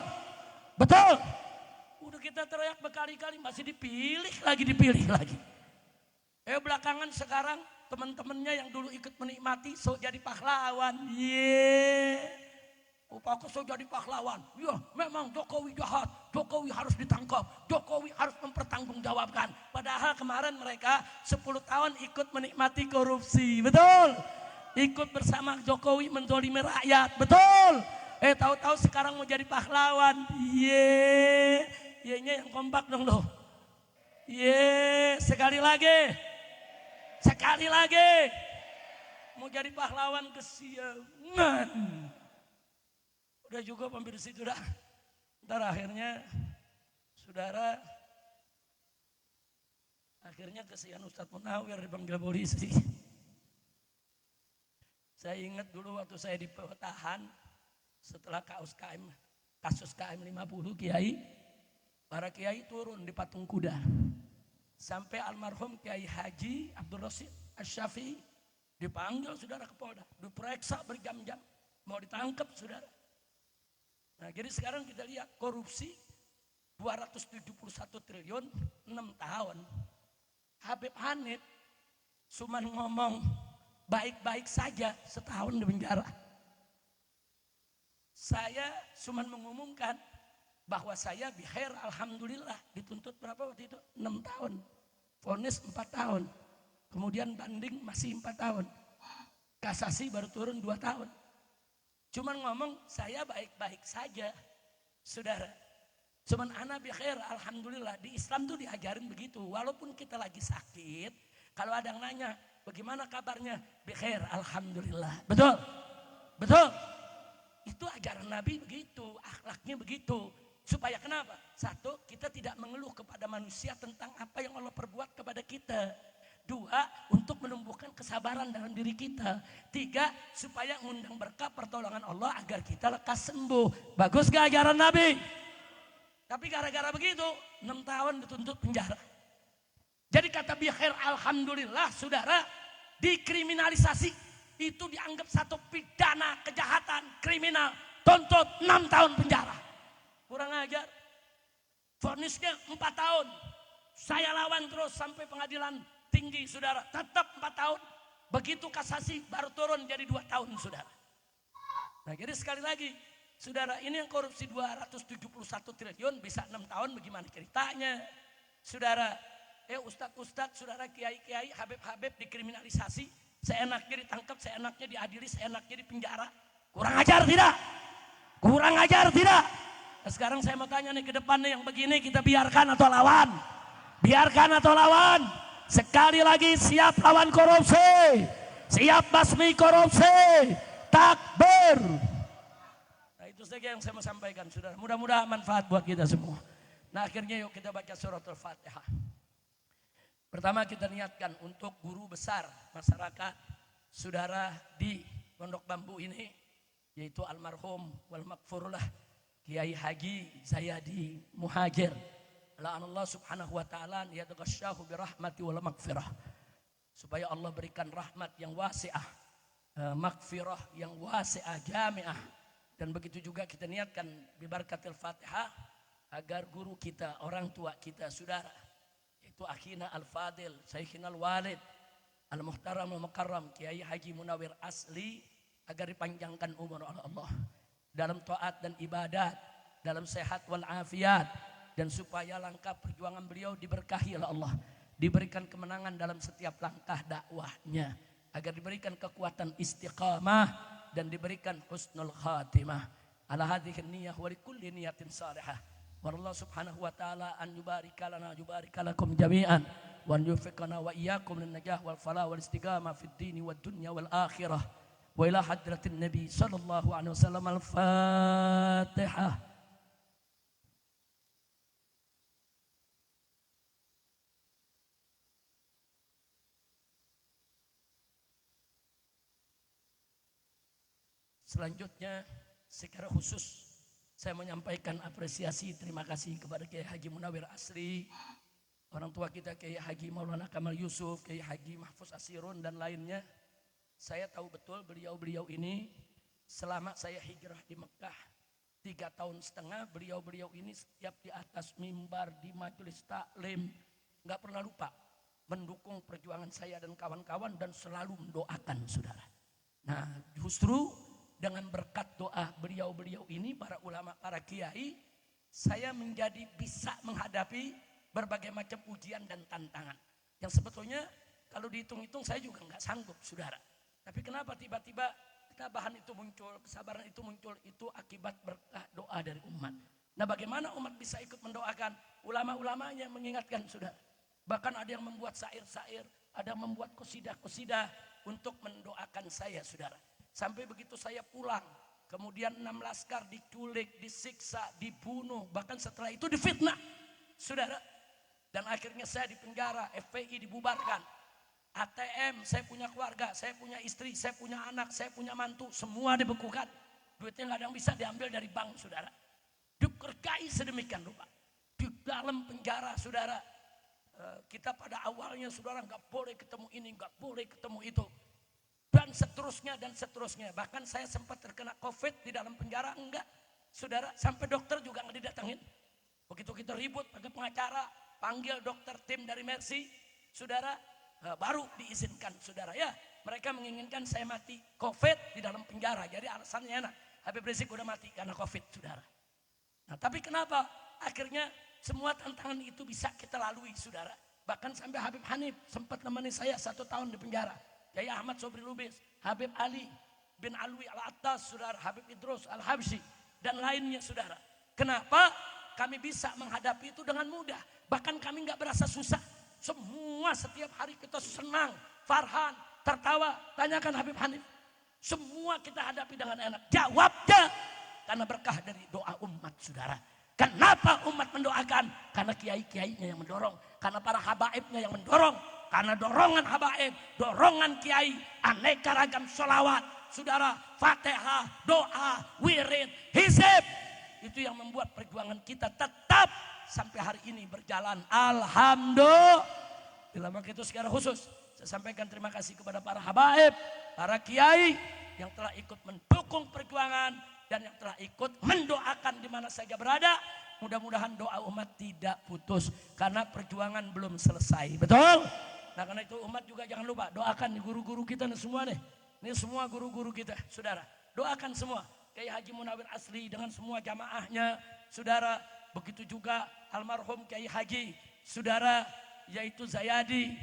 Betul? Udah kita teriak berkali-kali, masih dipilih lagi. Belakangan sekarang teman-temannya yang dulu ikut menikmati so jadi pahlawan. Upaka so jadi pahlawan. Ya, memang Jokowi jahat. Jokowi harus ditangkap. Jokowi harus mempertanggungjawabkan. Padahal kemarin mereka 10 tahun ikut menikmati korupsi. Betul? Ikut bersama Jokowi menzolimi rakyat. Betul? Tahu-tahu sekarang mau jadi pahlawan. Ye-nya yang kompak dong loh. Sekali lagi. Sekali lagi. Mau jadi pahlawan kesiangan. Udah juga pemirsa itu dah. Ntar akhirnya saudara kesian Ustadz Munawir dipanggil polisi. Saya ingat dulu waktu saya ditahan setelah kasus KM50 Kiai, para Kiai turun di patung kuda. Sampai almarhum Kiai Haji Abdul Rasid Asy-Syafi'i dipanggil saudara ke Polda, diperiksa berjam-jam, mau ditangkap saudara. Nah, jadi sekarang kita lihat korupsi 271 triliun 6 tahun. Habib Hanif cuma ngomong baik-baik saja setahun di penjara. Saya cuma mengumumkan bahwa saya bikhair alhamdulillah dituntut berapa waktu itu? 6 tahun. Vonis 4 tahun. Kemudian banding masih 4 tahun. Kasasi baru turun 2 tahun. Cuman ngomong saya baik-baik saja, saudara. Cuman ana bikhair alhamdulillah. Di Islam tuh diajarin begitu. Walaupun kita lagi sakit, kalau ada yang nanya bagaimana kabarnya, bikhair alhamdulillah. Betul? Betul? Itu ajaran Nabi begitu, akhlaknya begitu. Supaya kenapa? Satu, kita tidak mengeluh kepada manusia tentang apa yang Allah perbuat kepada kita. Dua, untuk menumbuhkan kesabaran dalam diri kita. Tiga, supaya mengundang berkah pertolongan Allah agar kita lekas sembuh. Bagus gak ajaran Nabi? Tapi gara-gara begitu 6 tahun dituntut penjara. Jadi kata bikhair alhamdulillah saudara, dikriminalisasi itu dianggap satu pidana kejahatan kriminal, tuntut 6 tahun penjara. Kurang ajar. Vonisnya 4 tahun. Saya lawan terus sampai pengadilan tinggi saudara, tetap 4 tahun. Begitu kasasi baru turun jadi 2 tahun saudara. Nah, jadi sekali lagi saudara, ini yang korupsi 271 triliun bisa 6 tahun, bagaimana ceritanya saudara? Ustadz saudara, kiai-kiai, habib-habib dikriminalisasi, seenaknya ditangkap, seenaknya diadili, seenaknya dipenjara. Kurang ajar tidak? Kurang ajar tidak? Nah, sekarang saya mau tanya nih ke depannya, yang begini kita biarkan atau lawan? Biarkan atau lawan? Sekali lagi, siap lawan korupsi, siap basmi korupsi, takbir. Nah, itu saja yang saya mau sampaikan saudara, mudah-mudahan manfaat buat kita semua. Nah, akhirnya yuk kita baca suratul Fatihah. Pertama kita niatkan untuk guru besar masyarakat saudara di Pondok Bambu ini, yaitu almarhum wal maghfurullah Kiai Haji Zayadi Muhajir. Allah subhanahu wa ta'ala yataghasyahu birahmati wal maghfirah. Supaya Allah berikan rahmat yang wasi'ah, maghfirah yang wasi'ah jami'ah. Dan begitu juga kita niatkan bibarakatil Fatihah agar guru kita, orang tua kita, saudara, yaitu akhina al-fadil, syekhina al-walid, al-muhtaram al-mukarram Kiai Haji Munawir Asli, agar dipanjangkan umur oleh Allah dalam taat dan ibadat, dalam sehat wal afiat, dan supaya langkah perjuangan beliau diberkahi oleh Allah, diberikan kemenangan dalam setiap langkah dakwahnya, agar diberikan kekuatan istiqamah dan diberikan husnul khatimah. Ala hadhihi niyyah wa likulli niyatin salihah. Wallahu subhanahu wa ta'ala an yubarika lana yubarika lakum jami'an wa an yufiqana wa iyyakum lin najah wal falah wal istiqamah fid dini wad dunya wal akhirah. Wa ila hadratin nabi sallallahu alaihi wasallam al-Fatihah. Selanjutnya secara khusus saya menyampaikan apresiasi terima kasih kepada Kiai Haji Munawir Asri, orang tua kita Kiai Haji Maulana Kamal Yusuf, Kiai Haji Mahfuz Asirun dan lainnya. Saya tahu betul beliau-beliau ini selama saya hijrah di Mekah 3 tahun setengah, beliau-beliau ini setiap di atas mimbar, di majelis taklim, nggak pernah lupa mendukung perjuangan saya dan kawan-kawan dan selalu mendoakan saudara. Nah justru dengan berkat doa beliau-beliau ini, para ulama, para kiai, saya menjadi bisa menghadapi berbagai macam ujian dan tantangan. Yang sebetulnya kalau dihitung-hitung saya juga nggak sanggup saudara. Tapi kenapa tiba-tiba ketabahan itu muncul, kesabaran itu muncul, itu akibat berkah doa dari umat. Nah bagaimana umat bisa ikut mendoakan? Ulama-ulamanya mengingatkan saudara. Bahkan ada yang membuat syair-syair, ada yang membuat qasidah-qasidah untuk mendoakan saya saudara. Sampai begitu saya pulang, kemudian 6 laskar diculik, disiksa, dibunuh, bahkan setelah itu difitnah, saudara. Dan akhirnya saya dipenjara, FPI dibubarkan, ATM, saya punya keluarga, saya punya istri, saya punya anak, saya punya mantu, semua dibekukan. Duitnya nggak ada yang bisa diambil dari bank, saudara. Dikergai sedemikian rupa. Di dalam penjara, saudara, kita pada awalnya, saudara, nggak boleh ketemu ini, nggak boleh ketemu itu. Dan seterusnya dan seterusnya. Bahkan saya sempat terkena COVID di dalam penjara, enggak saudara, sampai dokter juga nggak didatengin. Begitu kita ribut pakai pengacara, panggil dokter tim dari Mercy, saudara, baru diizinkan saudara ya. Mereka menginginkan saya mati COVID di dalam penjara, jadi alasannya enak, Habib Rizik udah mati karena COVID saudara. Nah tapi kenapa akhirnya semua tantangan itu bisa kita lalui saudara. Bahkan sampai Habib Hanif sempat nemani saya 1 tahun di penjara. Kiai Ahmad Sobri Lubis, Habib Ali bin Alwi Al-Attas, saudara, Habib Idrus Al-Habsyi, dan lainnya, saudara. Kenapa kami bisa menghadapi itu dengan mudah? Bahkan kami nggak berasa susah. Semua setiap hari kita senang, farhan, tertawa. Tanyakan Habib Hanif. Semua kita hadapi dengan enak. Jawabnya karena berkah dari doa umat, saudara. Kenapa umat mendoakan? Karena kiai-kiainya yang mendorong, karena para habaibnya yang mendorong. Karena dorongan habaib, dorongan kiai, aneka ragam sholawat, saudara, fatihah, doa, wirid, hizib. Itu yang membuat perjuangan kita tetap sampai hari ini berjalan. Alhamdulillah. Maka itu secara khusus saya sampaikan terima kasih kepada para habaib, para kiai yang telah ikut mendukung perjuangan dan yang telah ikut mendoakan di mana saja berada. Mudah-mudahan doa umat tidak putus karena perjuangan belum selesai. Betul? Nah karena itu umat juga jangan lupa doakan nih guru-guru kita nih semua nih. Ini semua guru-guru kita, saudara. Doakan semua. Kiai Haji Munawir Asri dengan semua jamaahnya, saudara. Begitu juga almarhum Kiai Haji, saudara, yaitu Zayadi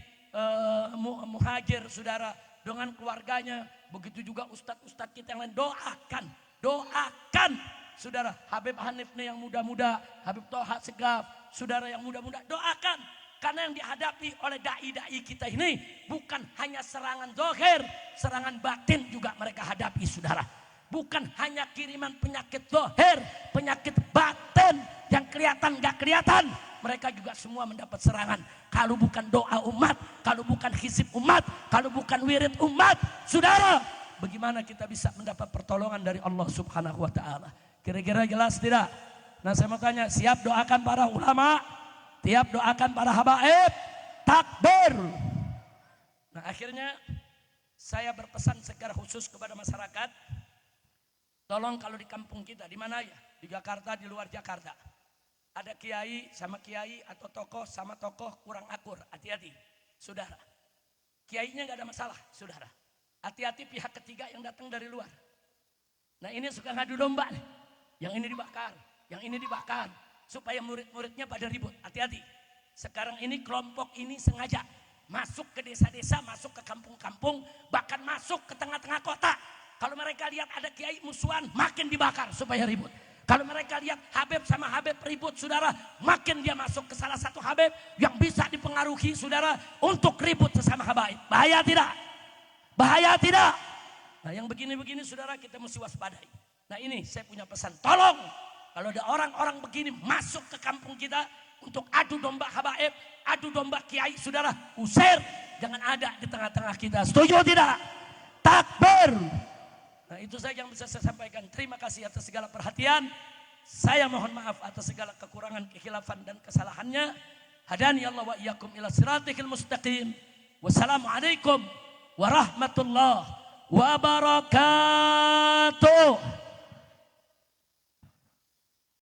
Muhajir, saudara, dengan keluarganya. Begitu juga ustadz-ustadz kita yang lain. Doakan, doakan, saudara. Habib Hanif nih yang muda-muda, Habib Toha Segaf, saudara yang muda-muda, doakan. Karena yang dihadapi oleh dai-dai kita ini bukan hanya serangan zahir, serangan batin juga mereka hadapi, saudara. Bukan hanya kiriman penyakit zahir, penyakit batin yang kelihatan gak kelihatan. Mereka juga semua mendapat serangan. Kalau bukan doa umat, kalau bukan hizib umat, kalau bukan wirid umat, saudara, bagaimana kita bisa mendapat pertolongan dari Allah Subhanahu wa taala? Kira-kira jelas tidak? Nah, saya mau tanya, siap doakan para ulama? Tiap doakan para habaib, takbir. Nah akhirnya saya berpesan secara khusus kepada masyarakat, tolong kalau di kampung kita, di mana ya, di Jakarta, di luar Jakarta, ada kiai sama kiai atau tokoh sama tokoh kurang akur, hati-hati, saudara. Kiainya nggak ada masalah, saudara. Hati-hati pihak ketiga yang datang dari luar. Nah ini suka ngadu domba nih, yang ini dibakar, yang ini dibakar. Supaya murid-muridnya pada ribut. Hati-hati. Sekarang ini kelompok ini sengaja masuk ke desa-desa, masuk ke kampung-kampung, bahkan masuk ke tengah-tengah kota. Kalau mereka lihat ada kiai musuhan, makin dibakar supaya ribut. Kalau mereka lihat Habib sama Habib ribut, saudara, makin dia masuk ke salah satu Habib yang bisa dipengaruhi, saudara, untuk ribut sesama habaib. Bahaya tidak? Bahaya tidak? Nah yang begini-begini, saudara, kita mesti waspadai. Nah ini saya punya pesan, tolong. Kalau ada orang-orang begini masuk ke kampung kita untuk adu domba habaib, adu domba kiai, saudara, usir. Jangan ada di tengah-tengah kita. Setuju tidak? Takbir. Nah, itu saja yang bisa saya sampaikan. Terima kasih atas segala perhatian. Saya mohon maaf atas segala kekurangan, kekhilafan dan kesalahannya. Hadani Allah wa iyyakum ila siratikal mustaqim. Wassalamualaikum warahmatullahi wabarakatuh.